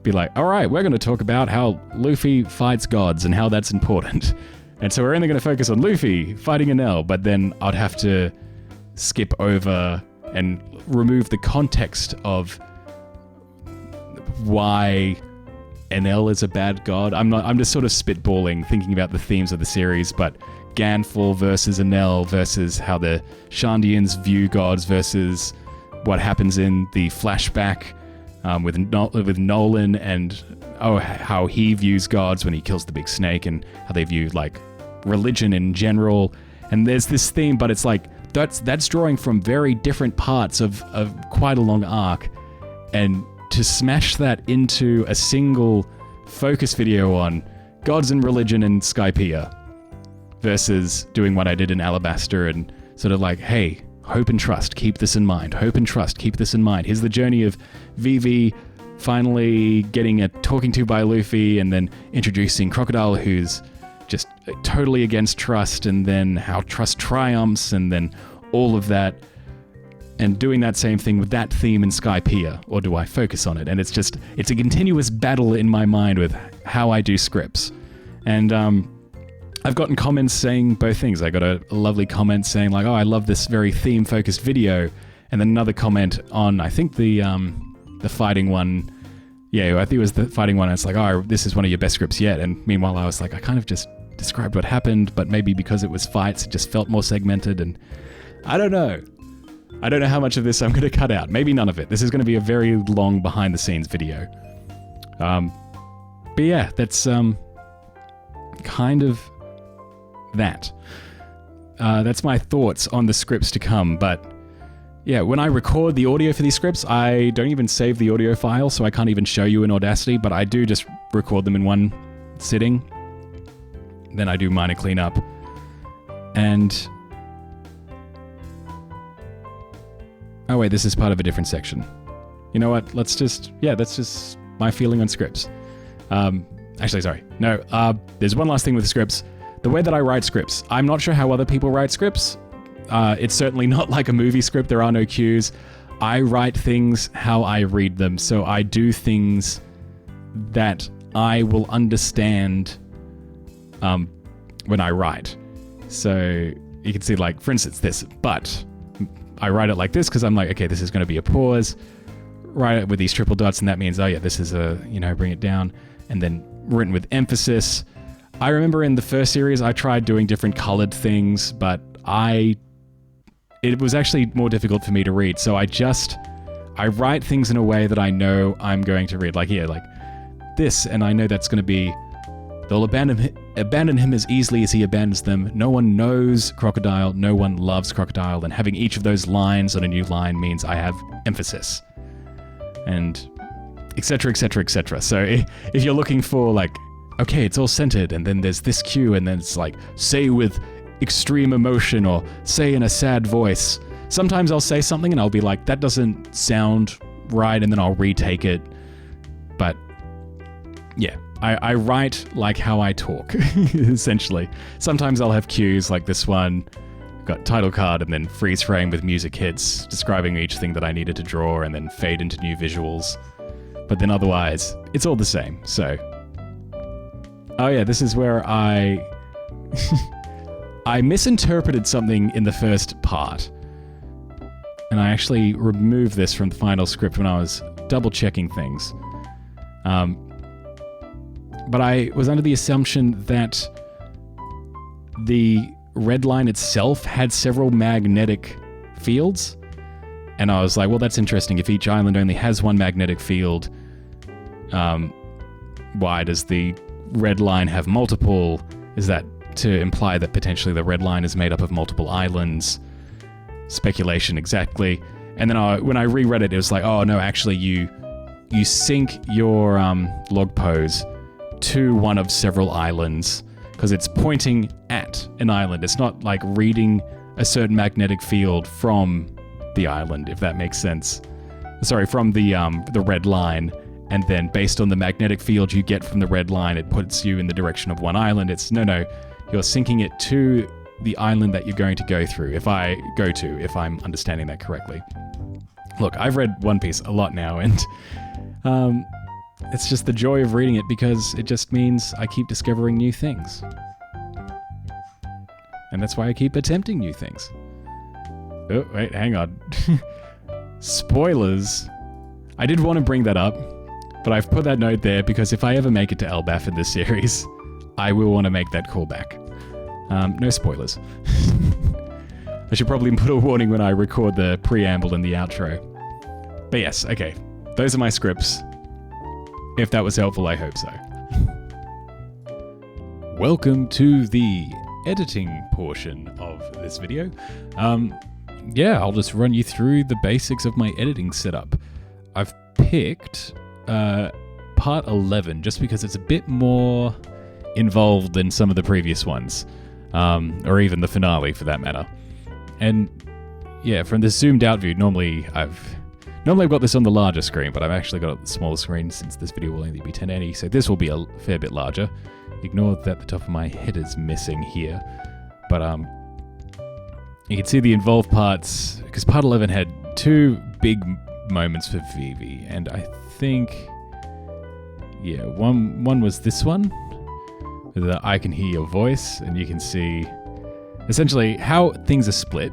be like, all right, we're going to talk about how Luffy fights gods and how that's important. And so we're only going to focus on Luffy fighting Enel, but then I'd have to skip over and remove the context of why Enel is a bad god. I'm just sort of spitballing, thinking about the themes of the series, but Ganful versus Enel versus how the Shandians view gods versus what happens in the flashback with Nolan and how he views gods when he kills the big snake, and how they view like religion in general. And there's this theme, but it's like that's drawing from very different parts of quite a long arc, and to smash that into a single focus video on gods and religion in Skypiea versus doing what I did in Alabasta and sort of like, hey, hope and trust, keep this in mind. Hope and trust, keep this in mind. Here's the journey of Vivi finally getting a talking to by Luffy and then introducing Crocodile, who's just totally against trust, and then how trust triumphs, and then all of that, and doing that same thing with that theme in Skypiea, or do I focus on it? And it's a continuous battle in my mind with how I do scripts. And I've gotten comments saying both things. I got a lovely comment saying like, oh, I love this very theme-focused video, and then another comment on, I think the fighting one, yeah, I think it was the fighting one, and it's like, oh, this is one of your best scripts yet. And meanwhile, I was like, I kind of just described what happened, but maybe because it was fights, it just felt more segmented, and I don't know. I don't know how much of this I'm going to cut out. Maybe none of it. This is going to be a very long behind-the-scenes video. But yeah, that's kind of that. That's my thoughts on the scripts to come, but yeah, when I record the audio for these scripts, I don't even save the audio file, so I can't even show you in Audacity, but I do just record them in one sitting. Then I do minor cleanup. And oh wait, this is part of a different section. You know what? That's just my feeling on scripts. Actually, sorry. No, there's one last thing with scripts. The way that I write scripts, I'm not sure how other people write scripts. It's certainly not like a movie script. There are no cues. I write things how I read them. So I do things that I will understand when I write. So you can see, like, for instance, this, but I write it like this because I'm like, okay, this is going to be a pause. Write it with these triple dots, and that means, oh yeah, this is a, bring it down. And then written with emphasis. I remember in the first series, I tried doing different colored things, but it was actually more difficult for me to read. So I write things in a way that I know I'm going to read. Like here, like this, and I know that's going to be, they'll abandon him as easily as he abandons them. No one knows Crocodile, no one loves Crocodile, and having each of those lines on a new line means I have emphasis. And etc, etc, etc. So if you're looking for like, okay, it's all centered, and then there's this cue, and then it's like, say with extreme emotion, or say in a sad voice. Sometimes I'll say something and I'll be like, that doesn't sound right, and then I'll retake it. But yeah, I write like how I talk, essentially. Sometimes I'll have cues like this one, got title card, and then freeze frame with music hits, describing each thing that I needed to draw, and then fade into new visuals. But then otherwise, it's all the same, so. Oh yeah, this is where I misinterpreted something in the first part. And I actually removed this from the final script when I was double checking things. But I was under the assumption that the red line itself had several magnetic fields. And I was like, well, that's interesting. If each island only has one magnetic field, why does the red line have multiple? Is that to imply that potentially the red line is made up of multiple islands? Speculation, exactly. And then when I reread it, it was like, oh no, actually you sync your log pose to one of several islands because it's pointing at an island. It's not like reading a certain magnetic field from the island, if that makes sense. Sorry, from the red line. And then based on the magnetic field you get from the red line, it puts you in the direction of one island. It's no, you're syncing it to the island that you're going to go through, if I'm understanding that correctly. Look, I've read One Piece a lot now, and it's just the joy of reading it because it just means I keep discovering new things. And that's why I keep attempting new things. Oh, wait, hang on. Spoilers. I did want to bring that up, but I've put that note there because if I ever make it to Elbaf in this series, I will want to make that callback. No spoilers. I should probably put a warning when I record the preamble and the outro. But yes, okay. Those are my scripts. If that was helpful, I hope so. Welcome to the editing portion of this video. Yeah, I'll just run you through the basics of my editing setup. I've picked part 11, just because it's a bit more involved than some of the previous ones, or even the finale for that matter. And yeah, from the zoomed out view, normally I've got this on the larger screen, but I've actually got it on the smaller screen since this video will only be 1080, so this will be a fair bit larger. Ignore that the top of my head is missing here. But you can see the involved parts, because part 11 had 2 big moments for Vivi, and I think, yeah, one was this one, the I can hear your voice, and you can see essentially how things are split.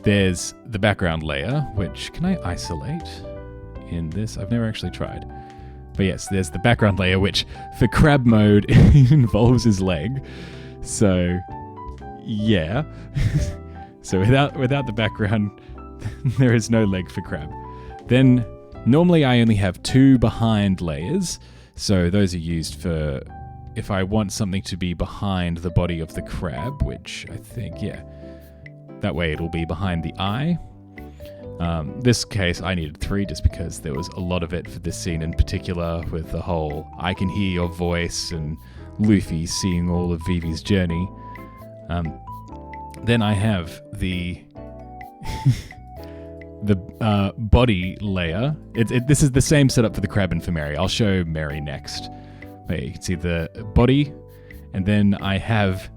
There's the background layer, which, can I isolate in this? I've never actually tried. But yes, there's the background layer, which for crab mode involves his leg. So, yeah. So without the background, there is no leg for crab. Then, normally I only have 2 behind layers. So those are used for if I want something to be behind the body of the crab, which I think, yeah. That way it'll be behind the eye. This case, I needed 3 just because there was a lot of it for this scene in particular, with the whole I can hear your voice and Luffy seeing all of Vivi's journey. Then I have the the body layer. This is the same setup for the crab and for Mary. I'll show Mary next. But you can see the body, and then I have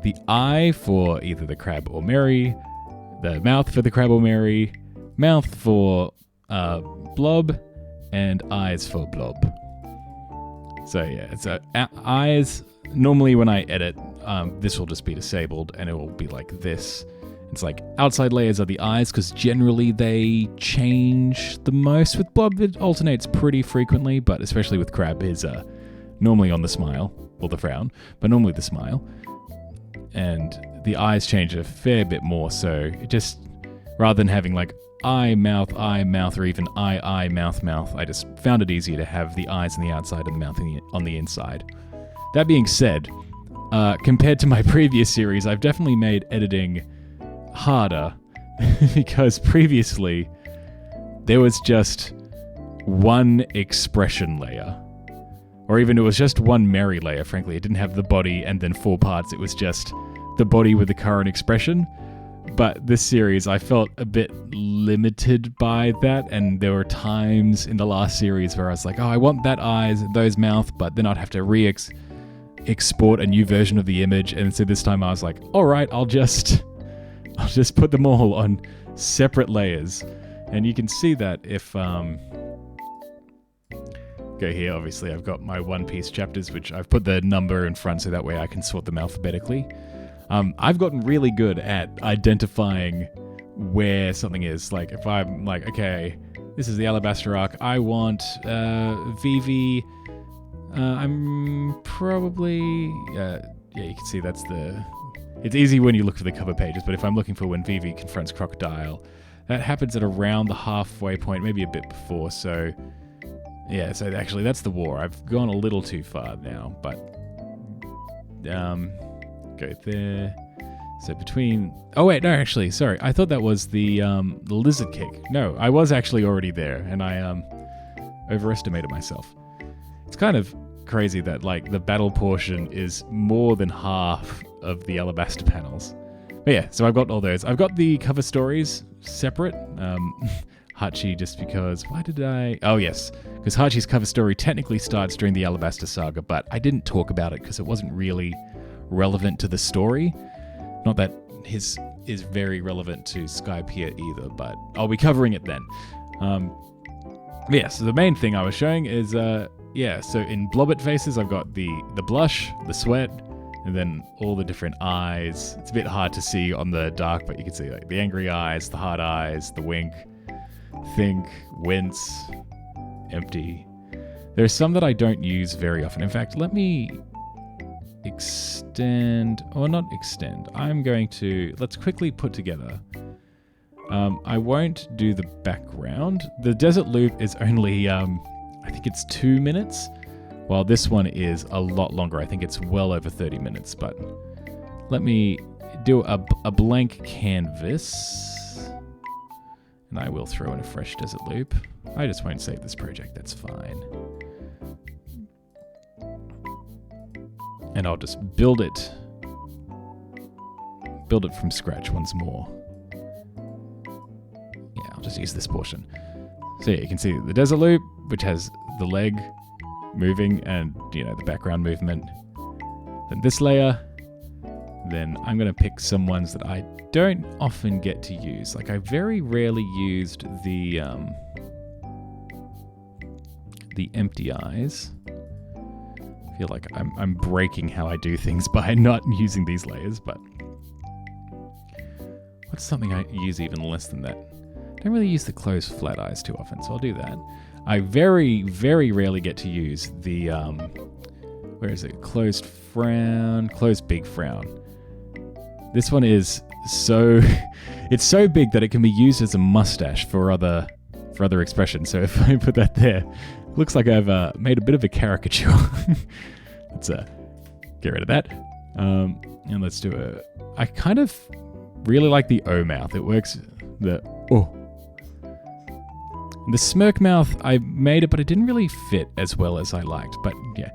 the eye for either the crab or Mary, the mouth for the crab or Mary, mouth for Blob, and eyes for Blob. So yeah, it's eyes. Normally when I edit, this will just be disabled and it will be like this. It's like outside layers are the eyes, because generally they change the most. With Blob it alternates pretty frequently, but especially with crab is normally on the smile, or the frown, but normally the smile. And the eyes change a fair bit more, so it just, rather than having like eye, mouth, or even eye, mouth, I just found it easier to have the eyes on the outside and the mouth on the inside. That being said, compared to my previous series, I've definitely made editing harder, because previously there was just one expression layer. Or even it was just one Mary layer, frankly. It didn't have the body and then 4 parts. It was just the body with the current expression. But this series, I felt a bit limited by that. And there were times in the last series where I was like, oh, I want that eyes, those mouth, but then I'd have to export a new version of the image. And so this time I was like, all right, I'll just put them all on separate layers. And you can see that if... Go here, obviously I've got my One Piece chapters, which I've put the number in front so that way I can sort them alphabetically. I've gotten really good at identifying where something is. Like if I'm like, okay, this is the Alabasta arc, I want Vivi, I'm probably, yeah, you can see that's it's easy when you look for the cover pages, but if I'm looking for when Vivi confronts Crocodile, that happens at around the halfway point, maybe a bit before, so... Yeah, so actually that's the war. I've gone a little too far now, but go there. So between... Oh wait, no, actually, sorry. I thought that was the lizard kick. No, I was actually already there, and I overestimated myself. It's kind of crazy that like the battle portion is more than half of the Alabasta panels. But yeah, so I've got all those. I've got the cover stories separate. Hachi, just because... Why did I... Oh, yes. Because Hachi's cover story technically starts during the Alabasta saga, but I didn't talk about it because it wasn't really relevant to the story. Not that his is very relevant to Skypiea either, but I'll be covering it then. Yeah, so the main thing I was showing is... yeah, so in Blobbit faces, I've got the blush, the sweat, and then all the different eyes. It's a bit hard to see on the dark, but you can see like the angry eyes, the hard eyes, the wink... think, wince, empty. There's some that I don't use very often. In fact, let me extend, or not extend. I'm going to, let's quickly put together. I won't do the background. The desert loop is only, I think it's 2 minutes, while this one is a lot longer. I think it's well over 30 minutes, but let me do a blank canvas. And I will throw in a fresh desert loop. I just won't save this project, that's fine. And I'll just build it from scratch once more. Yeah, I'll just use this portion. So yeah, you can see the desert loop, which has the leg moving and, the background movement. Then this layer. Then I'm going to pick some ones that I don't often get to use. Like I very rarely used the empty eyes. I feel like I'm breaking how I do things by not using these layers, but what's something I use even less than that? I don't really use the closed flat eyes too often, so I'll do that. I very, very rarely get to use the, where is it? Closed frown, closed big frown. This one is so, it's so big that it can be used as a mustache for other expressions. So if I put that there, it looks like I've made a bit of a caricature. Let's get rid of that. And let's do I kind of really like the O mouth. It works, the O. The smirk mouth, I made it, but it didn't really fit as well as I liked. But yeah,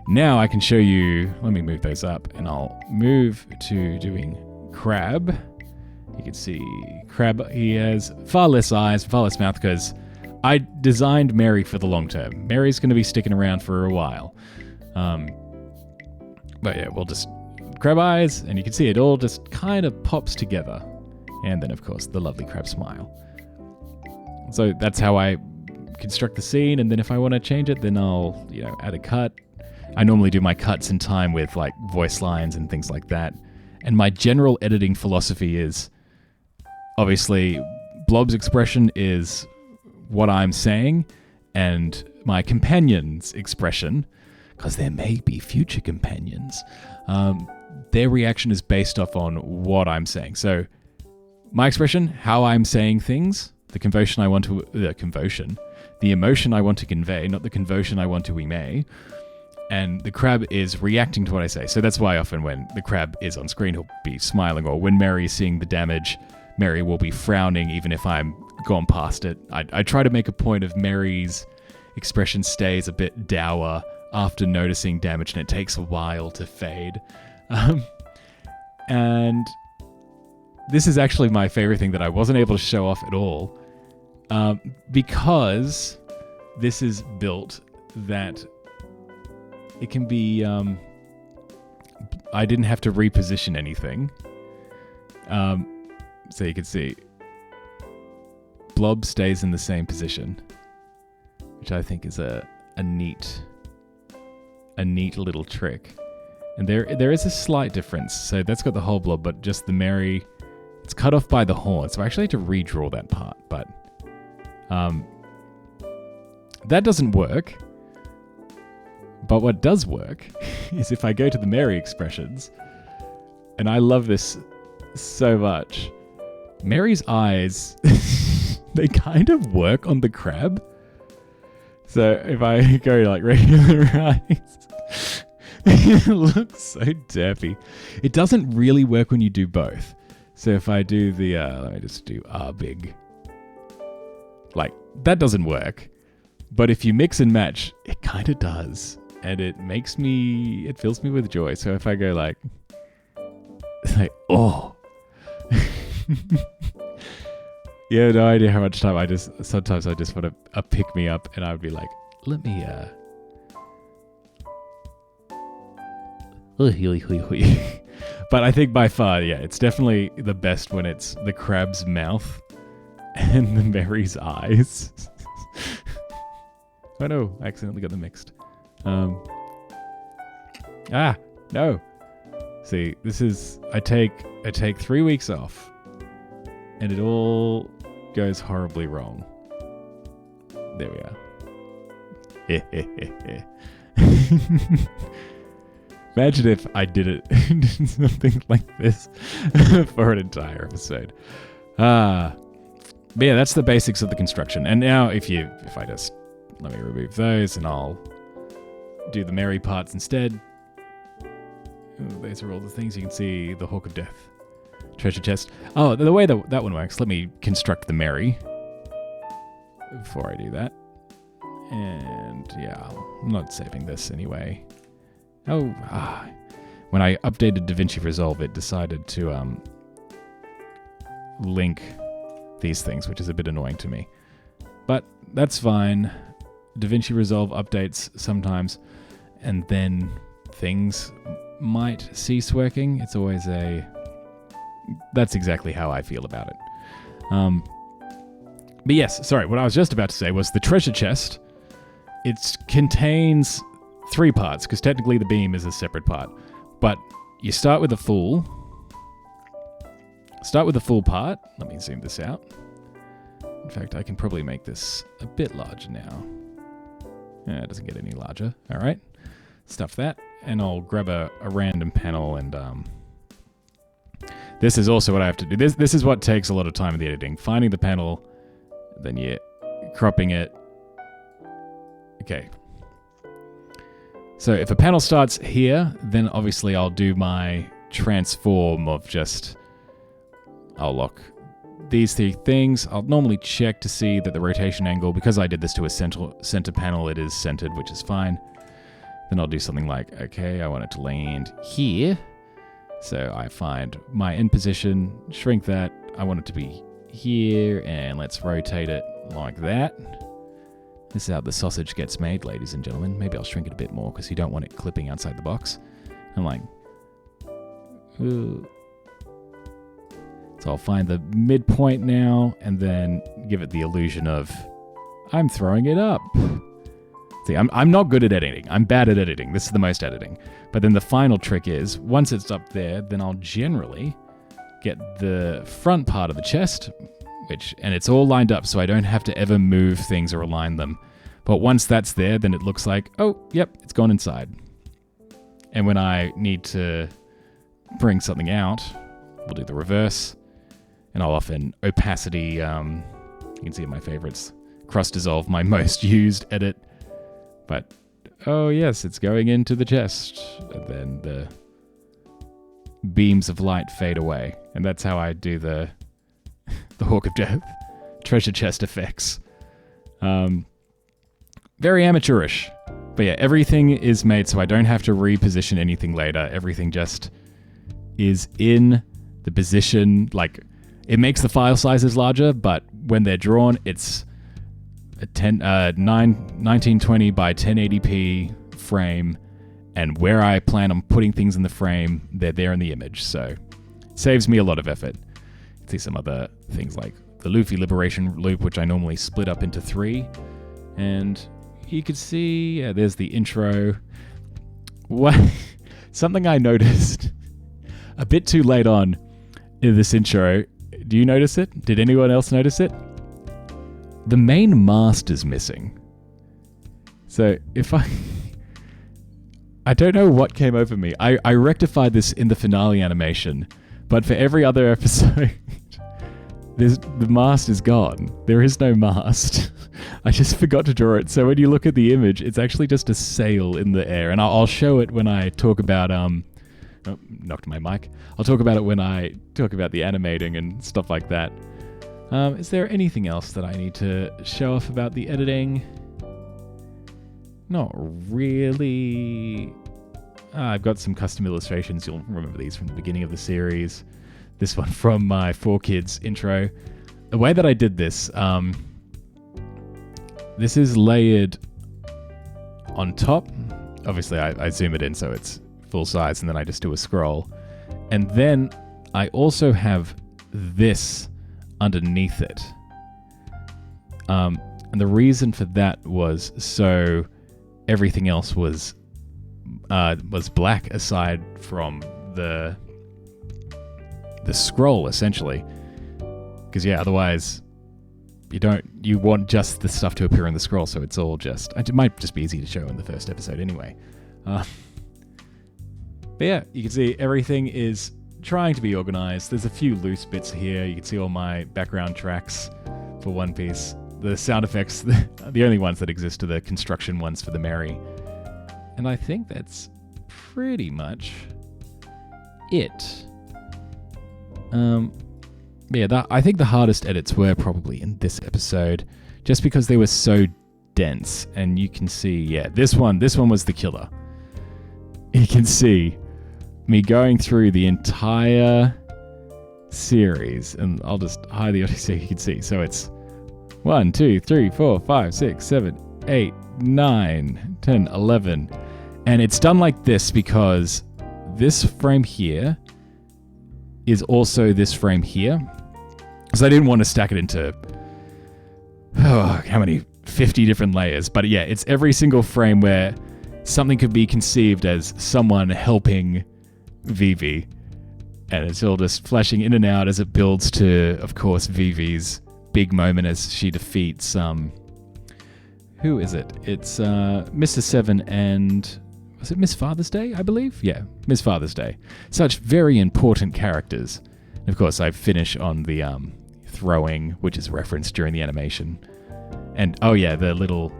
now I can show you, let me move those up, and I'll move to doing crab. You can see crab, he has far less eyes, far less mouth, because I designed Mary for the long term. Mary's going to be sticking around for a while. But yeah, we'll just crab eyes, and you can see it all just kind of pops together. And then, of course, the lovely crab smile. So that's how I construct the scene, and then if I want to change it, then I'll, add a cut. I normally do my cuts in time with like voice lines and things like that. And my general editing philosophy is, obviously, Blob's expression is what I'm saying, and my companion's expression, because there may be future companions, their reaction is based off on what I'm saying. So my expression, how I'm saying things, the emotion I want to convey, not the convotion I want to email. And the crab is reacting to what I say. So that's why often when the crab is on screen, he'll be smiling, or when Mary is seeing the damage, Mary will be frowning even if I'm gone past it. I try to make a point of Mary's expression stays a bit dour after noticing damage, and it takes a while to fade. And this is actually my favorite thing that I wasn't able to show off at all, because this is built that it can be, I didn't have to reposition anything. So you can see, Blob stays in the same position, which I think is a neat little trick. And there is a slight difference. So that's got the whole Blob, but just the Mary, it's cut off by the horn. So I actually had to redraw that part, but that doesn't work. But what does work is if I go to the Mary expressions, and I love this so much, Mary's eyes, they kind of work on the crab. So if I go like regular eyes, it looks so derpy. It doesn't really work when you do both. So if I do the, let me just do big. Like, that doesn't work. But if you mix and match, it kind of does. And it fills me with joy. So if I go like, it's like, oh. You have no idea how much time sometimes I just want to pick me up, and I would be like, let me, But I think by far, yeah, it's definitely the best when it's the crab's mouth and the Mary's eyes. Oh no, I accidentally got them mixed. No. See, this is, I take 3 weeks off, and it all goes horribly wrong. There we are. Imagine if I did something like this for an entire episode. But yeah, that's the basics of the construction. And now if I just, let me remove those and I'll do the Mary parts instead. Ooh, these are all the things you can see. The Hawk of Death. Treasure chest. Oh, the way that one works, let me construct the Mary before I do that. And yeah, I'm not saving this anyway. Oh, when I updated DaVinci Resolve, it decided to link these things, which is a bit annoying to me. But that's fine. DaVinci Resolve updates sometimes, and then things might cease working. It's always that's exactly how I feel about it. But yes, sorry, what I was just about to say was the treasure chest, it contains 3 parts, because technically the beam is a separate part. But you start with a full part. Let me zoom this out. In fact, I can probably make this a bit larger now. Yeah, it doesn't get any larger. All right, stuff that, and I'll grab a random panel, and this is also what I have to do. This is what takes a lot of time in the editing. Finding the panel, then you're cropping it. Okay. So if a panel starts here, then obviously I'll do my transform of just, I'll lock these 3 things. I'll normally check to see that the rotation angle, because I did this to a center panel, it is centered, which is fine. Then I'll do something like, okay, I want it to land here. So I find my end position, shrink that. I want it to be here, and let's rotate it like that. This is how the sausage gets made, ladies and gentlemen. Maybe I'll shrink it a bit more because you don't want it clipping outside the box. I'm like, ooh. So I'll find the midpoint now, and then give it the illusion of, I'm throwing it up. See, I'm not good at editing. I'm bad at editing. This is the most editing. But then the final trick is, once it's up there, then I'll generally get the front part of the chest, and it's all lined up, so I don't have to ever move things or align them. But once that's there, then it looks like, oh, yep, it's gone inside. And when I need to bring something out, we'll do the reverse, and I'll often opacity, you can see in my favorites, cross dissolve, my most used edit. But, oh yes, it's going into the chest, and then the beams of light fade away. And that's how I do the Hawk of Death treasure chest effects. Very amateurish. But yeah, everything is made so I don't have to reposition anything later. Everything just is in the position. Like, it makes the file sizes larger, but when they're drawn, it's a 1920 by 1080p frame, and where I plan on putting things in the frame, they're there in the image, so it saves me a lot of effort. See some other things like the Luffy Liberation loop, which I normally split up into 3, and you could see, yeah, there's the intro. What? Something I noticed a bit too late on in this intro. Do you notice it? Did anyone else notice it? The main mast is missing. So if I don't know what came over me. I rectified this in the finale animation, but for every other episode, the mast is gone. There is no mast. I just forgot to draw it. So when you look at the image, it's actually just a sail in the air. And I'll show it when I talk about, oh, knocked my mic. I'll talk about it when I talk about the animating and stuff like that. Is there anything else that I need to show off about the editing? Not really. I've got some custom illustrations. You'll remember these from the beginning of the series. This one from my 4Kids intro. The way that I did this, this is layered on top. Obviously, I zoom it in so it's full size, and then I just do a scroll. And then I also have this underneath it. And the reason for that was so everything else was black aside from the scroll, essentially. Because yeah, otherwise you want just the stuff to appear in the scroll, so it's all just, it might just be easy to show in the first episode anyway. But yeah, you can see everything is trying to be organized. There's a few loose bits here. You can see all my background tracks for One Piece. The sound effects, the only ones that exist are the construction ones for the Mary. And I think that's pretty much it. Yeah, I think the hardest edits were probably in this episode, just because they were so dense. And you can see, yeah, this one was the killer. You can see me going through the entire series, and I'll just hide the audio so you can see. So it's 1, 2, 3, 4, 5, 6, 7, 8, 9, 10, 11. And it's done like this because this frame here is also this frame here. Because I didn't want to stack it into, how many, 50 different layers. But yeah, it's every single frame where something could be conceived as someone helping Vivi. And it's all just flashing in and out as it builds to, of course, Vivi's big moment as she defeats, who is it? It's Mr. Seven and, was it Miss Father's Day, I believe? Yeah, Miss Father's Day. Such very important characters. And of course, I finish on the throwing, which is referenced during the animation. And oh yeah, the little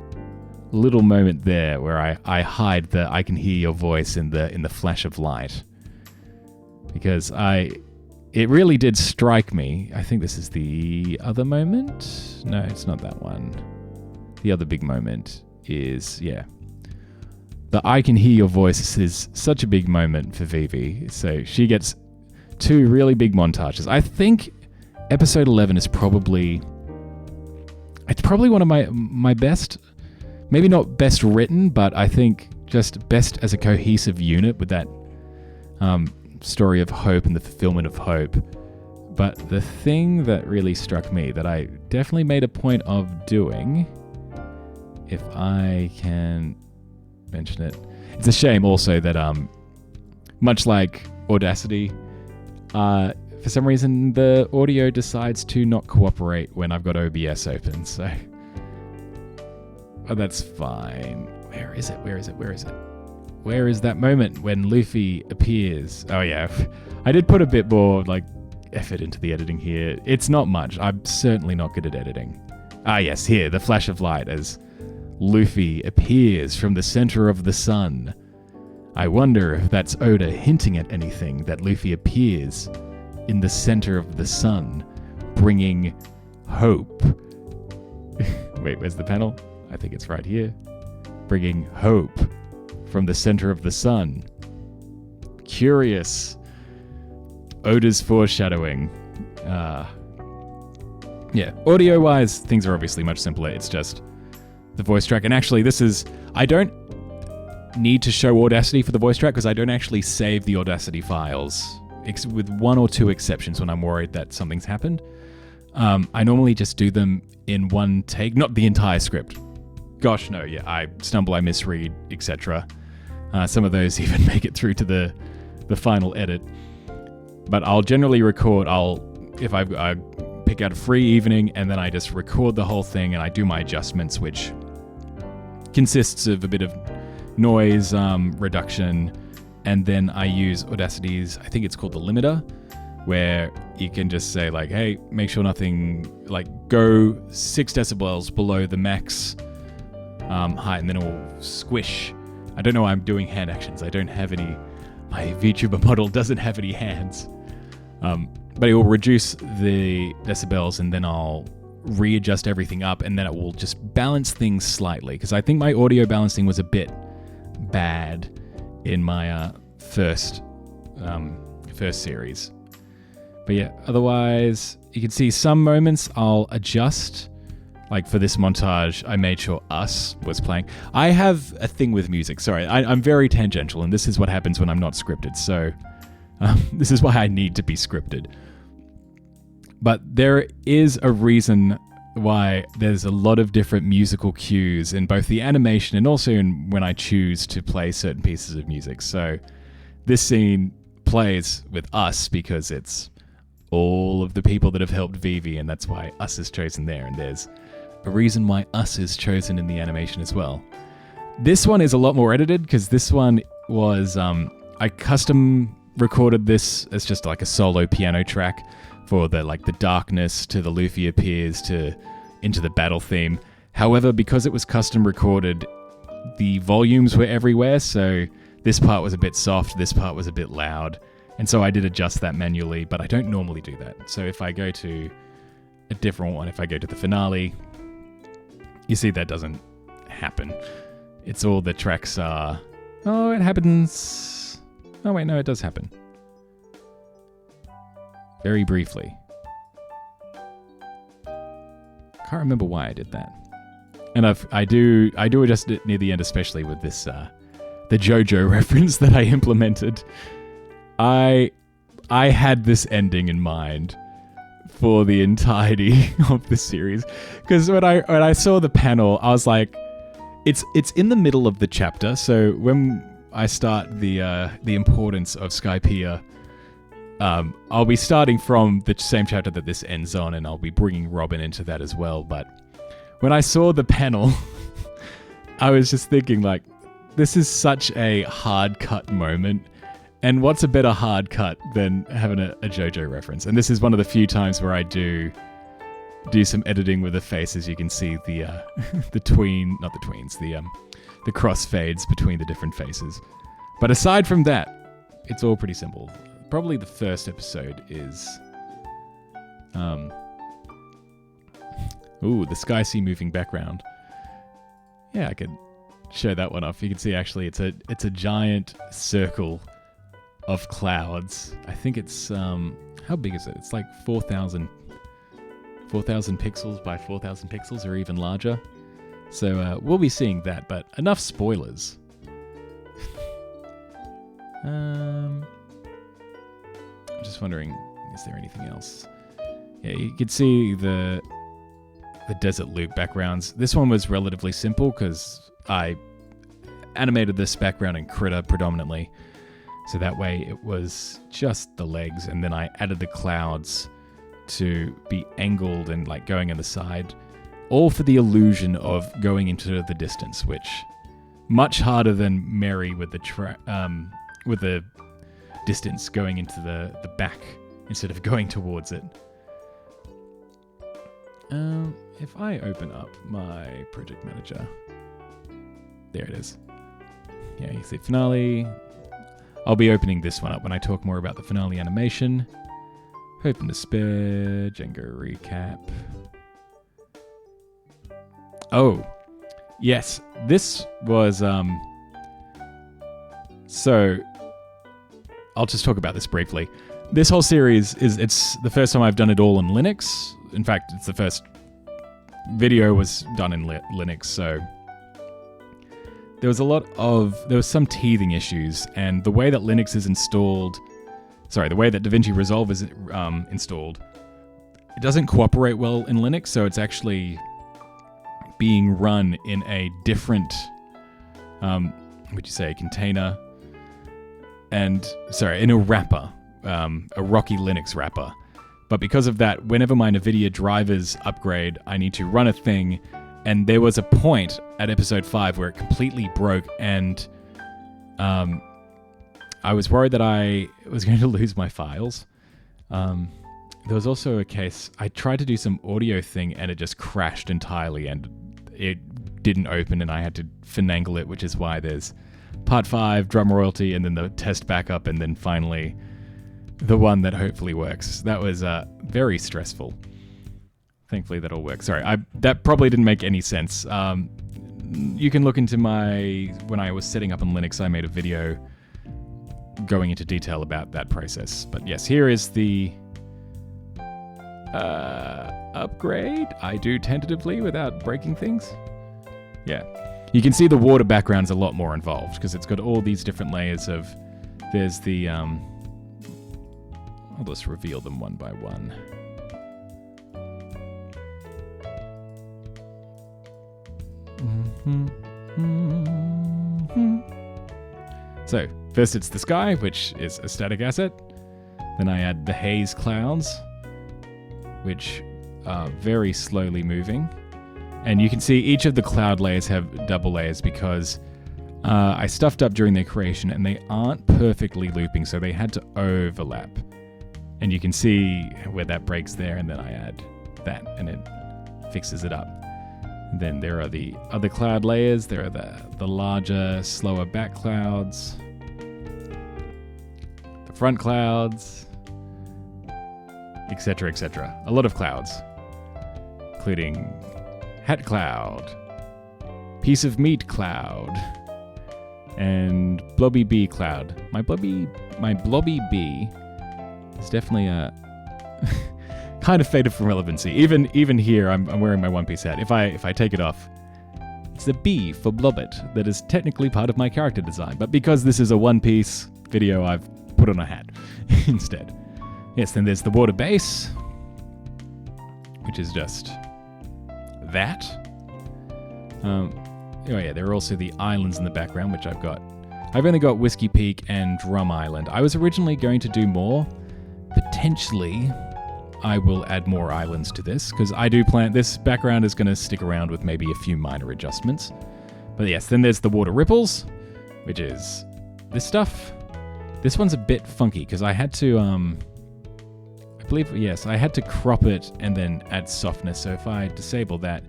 moment there where I hide the I can hear your voice in the flash of light. Because it really did strike me. I think this is the other moment. No, it's not that one. The other big moment is, yeah. The I can hear your voice is such a big moment for Vivi. So she gets 2 really big montages. I think episode 11 is probably one of my best, maybe not best written, but I think just best as a cohesive unit with that story of hope and the fulfillment of hope. But the thing that really struck me that I definitely made a point of doing, if I can mention it, it's a shame also that much like Audacity, for some reason the audio decides to not cooperate when I've got OBS open, so that's fine. Where is it? Where is that moment when Luffy appears? Oh yeah, I did put a bit more effort into the editing here. It's not much. I'm certainly not good at editing. Ah yes, here, the flash of light as Luffy appears from the center of the sun. I wonder if that's Oda hinting at anything that Luffy appears in the center of the sun, bringing hope. Wait, where's the panel? I think it's right here. Bringing hope from the center of the sun. Curious. Oda's foreshadowing. Yeah, audio-wise, things are obviously much simpler. It's just the voice track. And actually, I don't need to show Audacity for the voice track because I don't actually save the Audacity files, with 1 or 2 exceptions when I'm worried that something's happened. I normally just do them in one take, not the entire script. Gosh, no, yeah, I stumble, I misread, etc. Some of those even make it through to the final edit. But I'll generally record, if I pick out a free evening, and then I just record the whole thing and I do my adjustments, which consists of a bit of noise reduction, and then I use Audacity's, I think it's called the limiter, where you can just say hey, make sure nothing, go 6 decibels below the max height, and then it will squish. I don't know why I'm doing hand actions. I don't have any, my VTuber model doesn't have any hands. But it will reduce the decibels, and then I'll readjust everything up, and then it will just balance things slightly, because I think my audio balancing was a bit bad in my first series. But yeah, otherwise, you can see some moments I'll adjust. For this montage, I made sure Us was playing. I have a thing with music. Sorry, I'm very tangential, and this is what happens when I'm not scripted. So this is why I need to be scripted. But there is a reason why there's a lot of different musical cues in both the animation and also in when I choose to play certain pieces of music. So this scene plays with Us because it's all of the people that have helped Vivi, and that's why Us is chosen there. And there's a reason why Us is chosen in the animation as well. This one is a lot more edited because this one was, I custom recorded this as just a solo piano track for the darkness to the Luffy appears to into the battle theme. However, because it was custom recorded, the volumes were everywhere, so this part was a bit soft, this part was a bit loud, and so I did adjust that manually, but I don't normally do that. So if I go to a different one, if I go to the finale, you see that doesn't happen. It's all the tracks are, it happens Oh wait, no, it does happen. Very briefly. Can't remember why I did that. And I do adjust it near the end, especially with this the JoJo reference that I implemented. I had this ending in mind for the entirety of the series, because when I saw the panel, I was like, it's in the middle of the chapter. So when I start the importance of Skypiea, I'll be starting from the same chapter that this ends on, and I'll be bringing Robin into that as well. But when I saw the panel, I was just thinking, like, this is such a hard cut moment. And what's a better hard cut than having a JoJo reference? And this is one of the few times where I do some editing with the faces. You can see the the crossfades between the different faces. But aside from that, it's all pretty simple. Probably the first episode is the Sky Sea moving background. Yeah, I could show that one off. You can see actually it's a giant circle of clouds. I think it's how big is it? It's like 4,000 pixels by 4,000 pixels, or even larger. So we'll be seeing that, but enough spoilers. I'm just wondering, is there anything else? Yeah, you could see the desert loop backgrounds. This one was relatively simple because I animated this background in Critter predominantly. So that way it was just the legs, and then I added the clouds to be angled and like going on the side, all for the illusion of going into the distance, which much harder than Mary with the distance going into the back instead of going towards it. If I open up my project manager, there it is. Yeah, you see finale. I'll be opening this one up when I talk more about the finale animation. Open the spare, Django recap. Oh, yes, this was, so I'll just talk about this briefly. This whole series it's the first time I've done it all in Linux. In fact, it's the first video was done in Linux, so there was some teething issues, and the way that Linux is installed, the way that DaVinci Resolve is installed, it doesn't cooperate well in Linux, so it's actually being run in a different, container, in a wrapper, a Rocky Linux wrapper. But because of that, whenever my NVIDIA drivers upgrade, I need to run a thing. And there was a point at episode 5 where it completely broke, and I was worried that I was going to lose my files. There was also a case, I tried to do some audio thing and it just crashed entirely and it didn't open, and I had to finagle it, which is why there's part 5, drum royalty, and then the test backup, and then finally the one that hopefully works. That was very stressful. Thankfully that all works. Sorry, that probably didn't make any sense. You can look into when I was setting up on Linux, I made a video going into detail about that process. But yes, here is the upgrade. I do tentatively without breaking things. Yeah. You can see the water background's a lot more involved because it's got all these different layers of... There's the... I'll just reveal them one by one. So, first it's the sky, which is a static asset. Then I add the haze clouds, which are very slowly moving. And you can see each of the cloud layers have double layers because I stuffed up during their creation and they aren't perfectly looping, so they had to overlap. And you can see where that breaks there, and then I add that and it fixes it up. And then there are the other cloud layers. There are the larger, slower back clouds, the front clouds, etc., etc. A lot of clouds, including hat cloud, piece of meat cloud, and blobby bee cloud. My blobby bee is definitely a kind of faded from relevancy. Even here, I'm wearing my One Piece hat. If I take it off, it's the B for Blobbit that is technically part of my character design. But because this is a One Piece video, I've put on a hat instead. Yes, then there's the water base, which is just that. Oh yeah, there are also the islands in the background, which I've got. I've only got Whiskey Peak and Drum Island. I was originally going to do more. Potentially, I will add more islands to this, because I do plan... This background is going to stick around with maybe a few minor adjustments. But yes, then there's the water ripples, which is this stuff. This one's a bit funky, because I had to... I believe, yes, I had to crop it and then add softness. So if I disable that,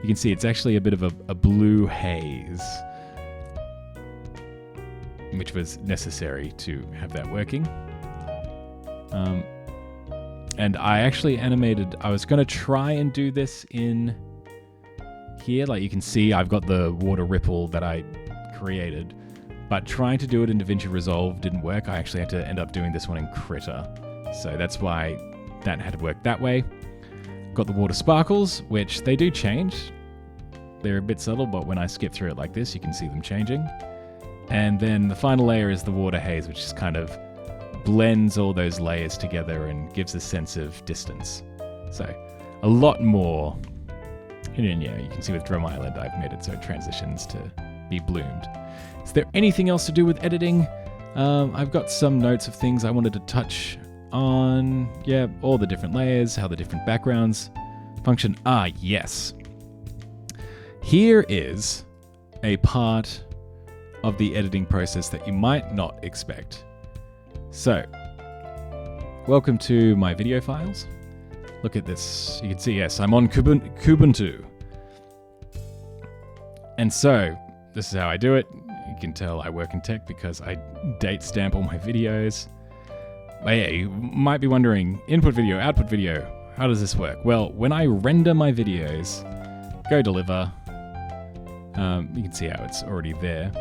you can see it's actually a bit of a blue haze, which was necessary to have that working. And I actually animated, I was going to try and do this in here. Like you can see, I've got the water ripple that I created, but trying to do it in DaVinci Resolve didn't work. I actually had to end up doing this one in Critter. So that's why that had to work that way. Got the water sparkles, which they do change. They're a bit subtle, but when I skip through it like this, you can see them changing. And then the final layer is the water haze, which is kind of blends all those layers together and gives a sense of distance. So a lot more. And then, yeah, you can see with Drum Island, I've made it so it transitions to be bloomed. Is there anything else to do with editing? I've got some notes of things I wanted to touch on. Yeah, all the different layers, how the different backgrounds function. Ah, yes. Here is a part of the editing process that you might not expect. So, welcome to my video files. Look at this. You can see, yes, I'm on Kubuntu. And so, this is how I do it. You can tell I work in tech because I date stamp all my videos. But yeah, you might be wondering, input video, output video, how does this work? Well, when I render my videos, go deliver, you can see how it's already there.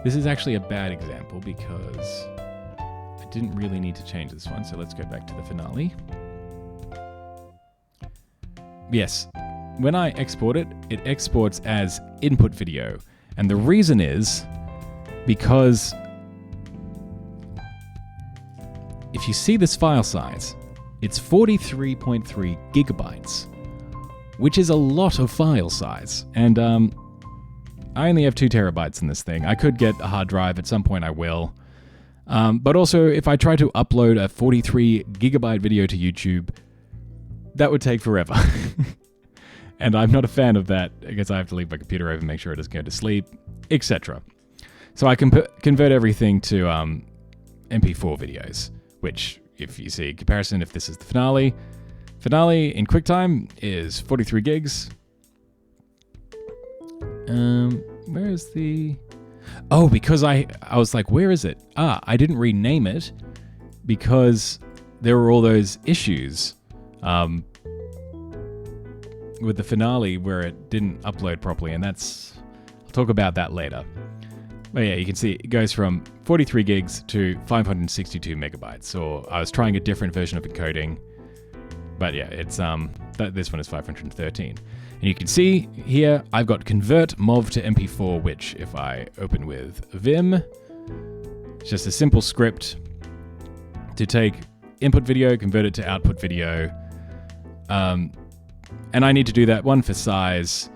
This is actually a bad example because I didn't really need to change this one, so let's go back to the finale. Yes, when I export it, it exports as input video. And the reason is because if you see this file size, it's 43.3 gigabytes, which is a lot of file size. And I only have 2 terabytes in this thing. I could get a hard drive at some point, I will. But also, if I try to upload a 43 gigabyte video to YouTube, that would take forever. And I'm not a fan of that because I have to leave my computer over, make sure it doesn't go to sleep, etc. So I can convert everything to MP4 videos, which, if you see a comparison, if this is the finale in QuickTime is 43 gigs. Where is the... Oh, because I was like, where is it? Ah, I didn't rename it because there were all those issues with the finale where it didn't upload properly, and that's... I'll talk about that later. But yeah, you can see it goes from 43 gigs to 562 megabytes, or I was trying a different version of encoding, but yeah, it's this one is 513. And you can see here, I've got convert MOV to MP4, which if I open with Vim, it's just a simple script to take input video, convert it to output video. And I need to do that one for size,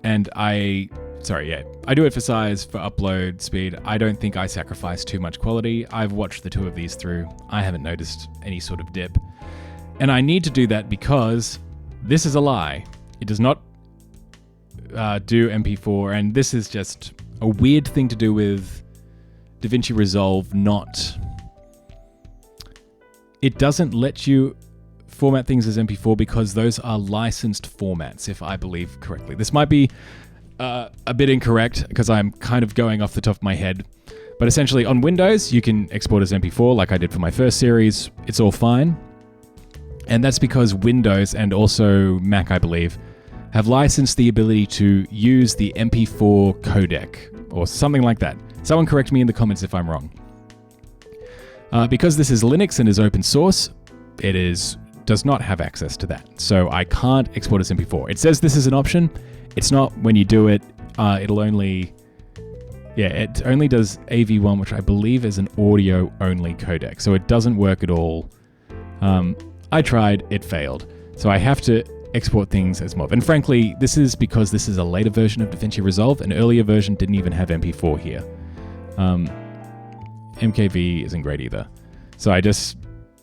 and I do it for size, for upload speed. I don't think I sacrifice too much quality. I've watched the 2 of these through. I haven't noticed any sort of dip. And I need to do that because this is a lie. It does not do MP4, and this is just a weird thing to do with DaVinci Resolve. It doesn't let you format things as MP4 because those are licensed formats, if I believe correctly. This might be a bit incorrect because I'm kind of going off the top of my head, but essentially on Windows you can export as MP4 like I did for my first series. It's all fine, and that's because Windows and also Mac, I believe, have licensed the ability to use the MP4 codec or something like that. Someone correct me in the comments if I'm wrong. Because this is Linux and is open source, it does not have access to that. So I can't export as MP4. It says this is an option. It's not. When you do it, it'll only... Yeah, it only does AV1, which I believe is an audio-only codec. So it doesn't work at all. I tried, it failed. So I have to export things as MOV. And frankly, this is because this is a later version of DaVinci Resolve. An earlier version didn't even have MP4 here. MKV isn't great either. So I just,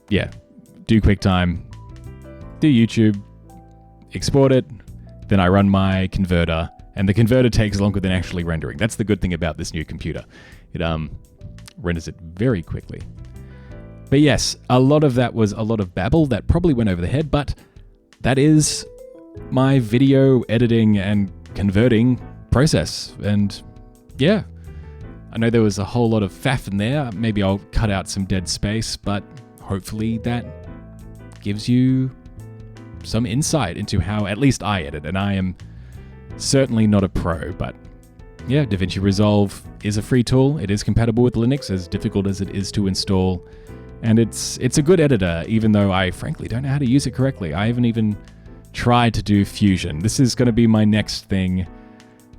do QuickTime, do YouTube, export it, then I run my converter, and the converter takes longer than actually rendering. That's the good thing about this new computer. It renders it very quickly. But yes, a lot of that was a lot of babble that probably went over the head, but that is my video editing and converting process. And yeah, I know there was a whole lot of faff in there. Maybe I'll cut out some dead space, but hopefully that gives you some insight into how at least I edit. And I am certainly not a pro, but yeah, DaVinci Resolve is a free tool. It is compatible with Linux, as difficult as it is to install. And it's a good editor, even though I frankly don't know how to use it correctly. I haven't even tried to do Fusion. This is going to be my next thing,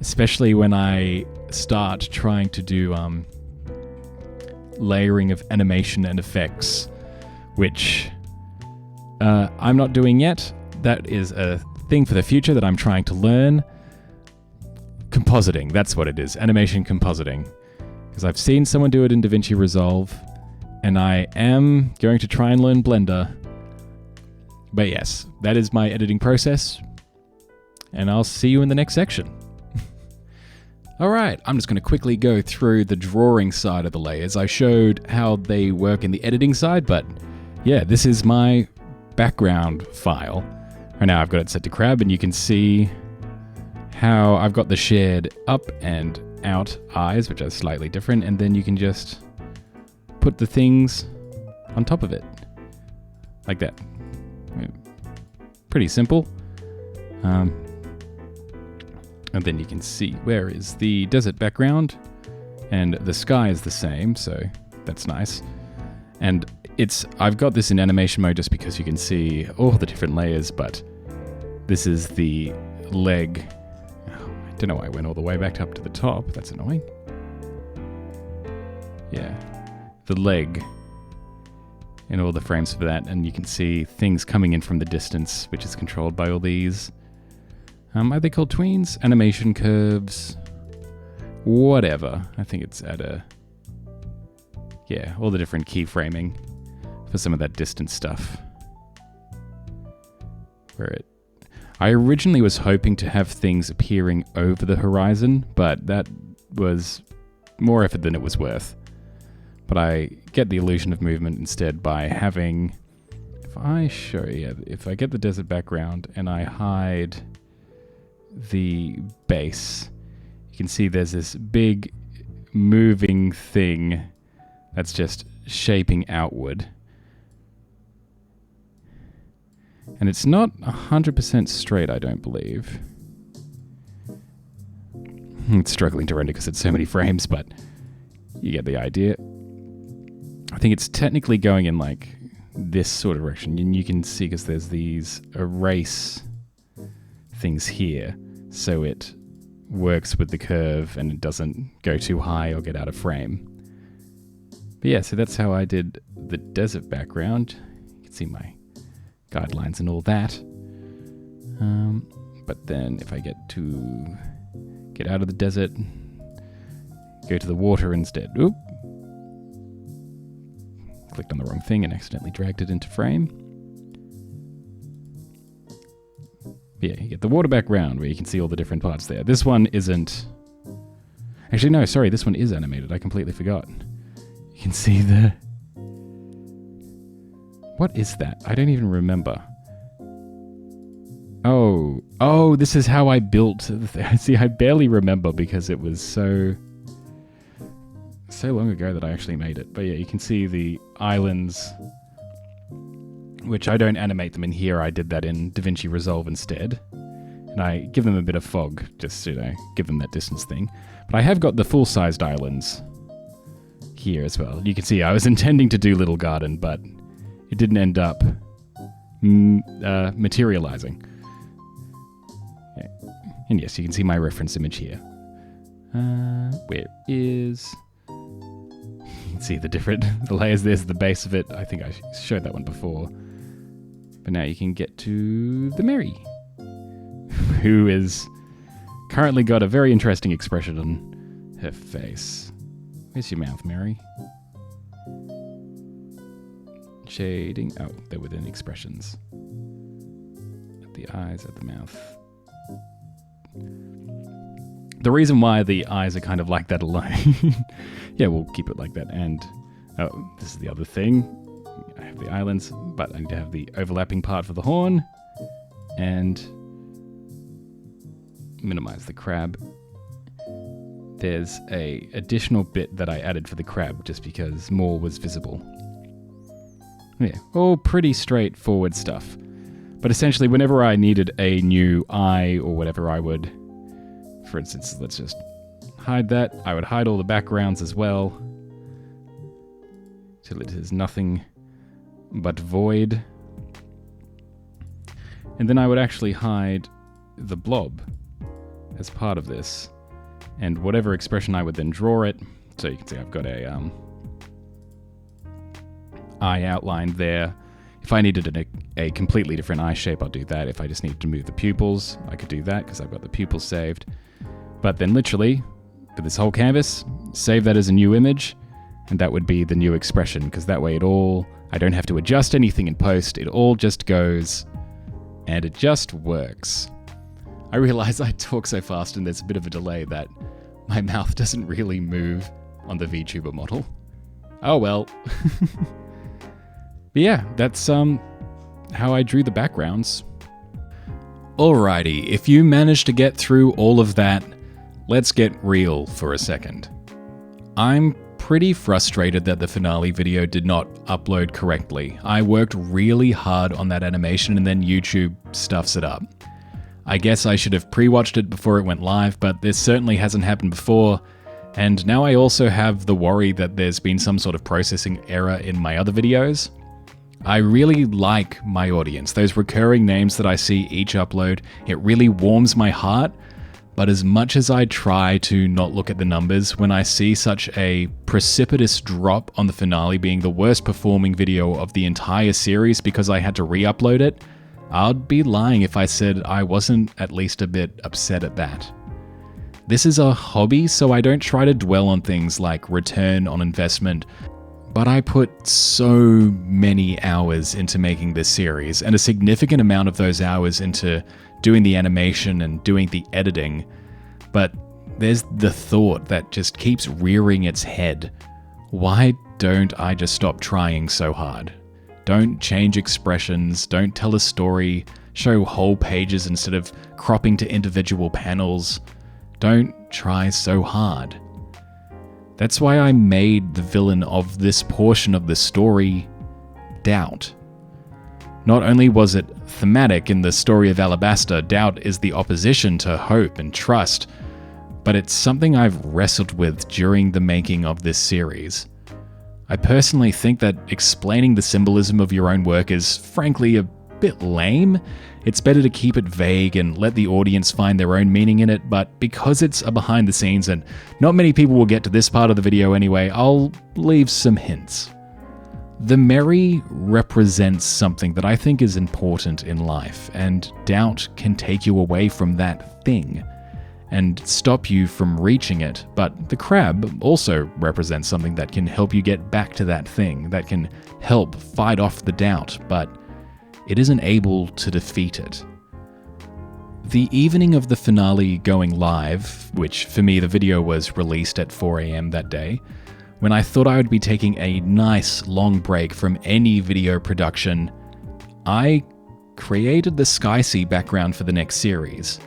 especially when I start trying to do layering of animation and effects, which I'm not doing yet. That is a thing for the future that I'm trying to learn. Compositing, that's what it is. Animation compositing. Because I've seen someone do it in DaVinci Resolve, and I am going to try and learn Blender. But yes, that is my editing process, and I'll see you in the next section. Alright, I'm just going to quickly go through the drawing side of the layers. I showed how they work in the editing side, but yeah, this is my background file. Right now I've got it set to crab, and you can see how I've got the shared up and out eyes, which are slightly different, and then you can just put the things on top of it, like that. Pretty simple. And then you can see where is the desert background, and the sky is the same, so that's nice. And I've got this in animation mode just because you can see all the different layers, but this is the leg. I don't know why I went all the way back up to the top. That's annoying. Yeah. The leg and all the frames for that, and you can see things coming in from the distance, which is controlled by all these. Are they called tweens? Animation curves. Whatever. I think it's at all the different keyframing for some of that distance stuff. I originally was hoping to have things appearing over the horizon, but that was more effort than it was worth. But I get the illusion of movement instead by having, if I get the desert background and I hide the base, you can see there's this big moving thing that's just shaping outward. And it's not 100% straight, I don't believe. It's struggling to render because it's so many frames, but you get the idea. I think it's technically going in like this sort of direction, and you can see because there's these erase things here, so it works with the curve and it doesn't go too high or get out of frame. But yeah, so that's how I did the desert background. You can see my guidelines and all that. But then if I get out of the desert, go to the water instead. Oop. Clicked on the wrong thing and accidentally dragged it into frame. Yeah, you get the water background where you can see all the different parts there. This one isn't... Actually, no, sorry, this one is animated. I completely forgot. You can see the... What is that? I don't even remember. Oh, this is how I built the thing. See, I barely remember because it was so long ago that I actually made it. But yeah, you can see the islands, which I don't animate them in here. I did that in DaVinci Resolve instead. And And I give them a bit of fog, just, give them that distance thing. But I have got the full-sized islands here as well. You can see I was intending to do Little Garden, but it didn't end up materializing. Yeah. And yes, you can see my reference image here. Where is... You can see the layers. There's the base of it. I think I showed that one before. But now you can get to the Mary, who is currently got a very interesting expression on her face. Where's your mouth, Mary? Shading. Oh, they're within expressions. At the eyes, at the mouth. The reason why the eyes are kind of like that alone. Yeah, we'll keep it like that. And, oh, this is the other thing. I have the islands, but I need to have the overlapping part for the horn. And minimize the crab. There's a additional bit that I added for the crab just because more was visible. Yeah, all pretty straightforward stuff. But essentially, whenever I needed a new eye or whatever, I would, for instance, let's just hide that. I would hide all the backgrounds as well, till it is nothing but void. And then I would actually hide the blob as part of this. And whatever expression I would then draw it. So you can see I've got a eye outlined there. If I needed a completely different eye shape, I'll do that. If I just needed to move the pupils, I could do that because I've got the pupils saved. But then literally, for this whole canvas, save that as a new image, and that would be the new expression, because that way I don't have to adjust anything in post, it all just goes, and it just works. I realize I talk so fast and there's a bit of a delay that my mouth doesn't really move on the VTuber model. Oh well. But yeah, that's how I drew the backgrounds. Alrighty, if you managed to get through all of that, let's get real for a second. I'm pretty frustrated that the finale video did not upload correctly. I worked really hard on that animation and then YouTube stuffs it up. I guess I should have pre-watched it before it went live, but this certainly hasn't happened before, and now I also have the worry that there's been some sort of processing error in my other videos. I really like my audience. Those recurring names that I see each upload, it really warms my heart, but as much as I try to not look at the numbers, when I see such a precipitous drop on the finale being the worst performing video of the entire series because I had to re-upload it, I'd be lying if I said I wasn't at least a bit upset at that. This is a hobby, so I don't try to dwell on things like return on investment, but I put so many hours into making this series, and a significant amount of those hours into doing the animation and doing the editing. But there's the thought that just keeps rearing its head. Why don't I just stop trying so hard? Don't change expressions, don't tell a story, show whole pages instead of cropping to individual panels. Don't try so hard. That's why I made the villain of this portion of the story doubt. Not only was it thematic in the story of Alabasta, doubt is the opposition to hope and trust, but it's something I've wrestled with during the making of this series. I personally think that explaining the symbolism of your own work is frankly a bit lame. It's better to keep it vague and let the audience find their own meaning in it, but because it's a behind the scenes and not many people will get to this part of the video anyway, I'll leave some hints. The Mary represents something that I think is important in life, and doubt can take you away from that thing and stop you from reaching it, but the crab also represents something that can help you get back to that thing, that can help fight off the doubt, but it isn't able to defeat it. The evening of the finale going live, which for me the video was released at 4 AM that day, when I thought I would be taking a nice long break from any video production, I created the Skysea background for the next series.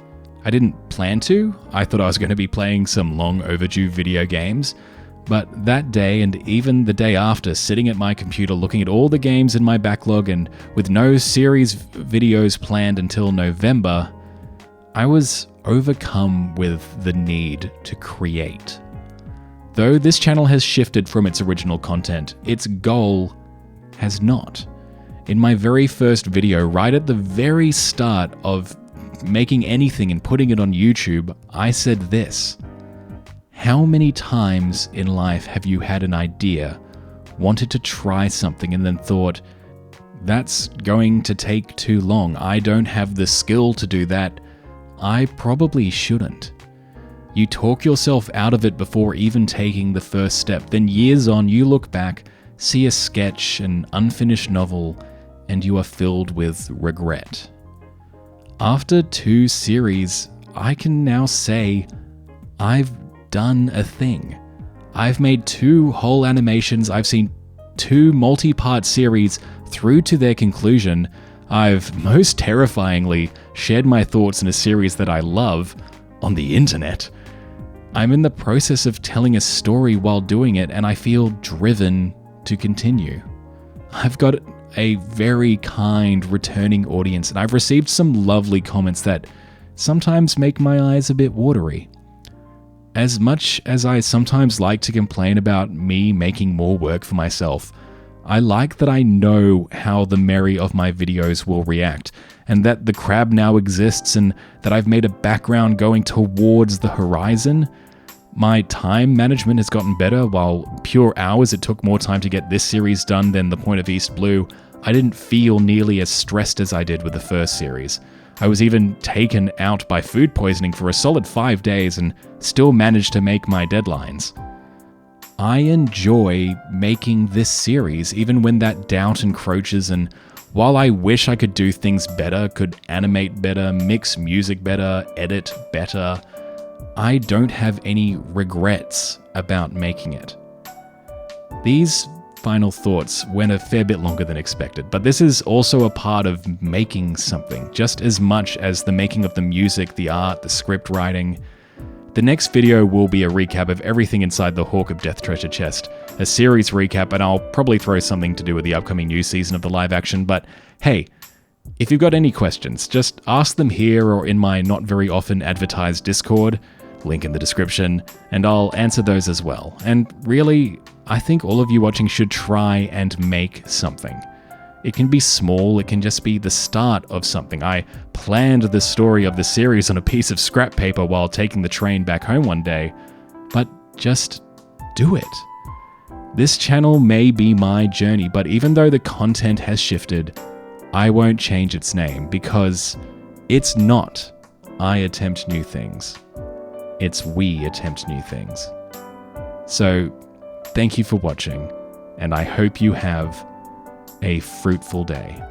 I didn't plan to. I thought I was going to be playing some long overdue video games, but that day and even the day after, sitting at my computer looking at all the games in my backlog and with no series videos planned until November, I was overcome with the need to create. Though this channel has shifted from its original content, its goal has not. In my very first video, right at the very start of making anything and putting it on YouTube, I said this: how many times in life have you had an idea, wanted to try something, and then thought, that's going to take too long, I don't have the skill to do that, I probably shouldn't. You talk yourself out of it before even taking the first step. Then years on, you look back, see a sketch, an unfinished novel, and you are filled with regret. After 2 series, I can now say, I've done a thing. I've made 2 whole animations, I've seen 2 multi-part series through to their conclusion, I've most terrifyingly shared my thoughts in a series that I love on the internet. I'm in the process of telling a story while doing it, and I feel driven to continue. I've got a very kind returning audience, and I've received some lovely comments that sometimes make my eyes a bit watery. As much as I sometimes like to complain about me making more work for myself, I like that I know how the Mary of my videos will react, and that the crab now exists, and that I've made a background going towards the horizon. My time management has gotten better. While pure hours it took more time to get this series done than The Point of East Blue, I didn't feel nearly as stressed as I did with the first series. I was even taken out by food poisoning for a solid 5 days and still managed to make my deadlines. I enjoy making this series even when that doubt encroaches, and while I wish I could do things better, could animate better, mix music better, edit better, I don't have any regrets about making it. These final thoughts went a fair bit longer than expected, but this is also a part of making something, just as much as the making of the music, the art, the script writing. The next video will be a recap of everything inside the Hawk of Death treasure chest, a series recap, and I'll probably throw something to do with the upcoming new season of the live action, but hey, if you've got any questions, just ask them here or in my not very often advertised Discord, link in the description, and I'll answer those as well. And really, I think all of you watching should try and make something. It can be small, it can just be the start of something. I planned the story of the series on a piece of scrap paper while taking the train back home one day, but just do it. This channel may be my journey, but even though the content has shifted, I won't change its name, because it's not I attempt new things. It's we attempt new things. So, thank you for watching, and I hope you have a fruitful day.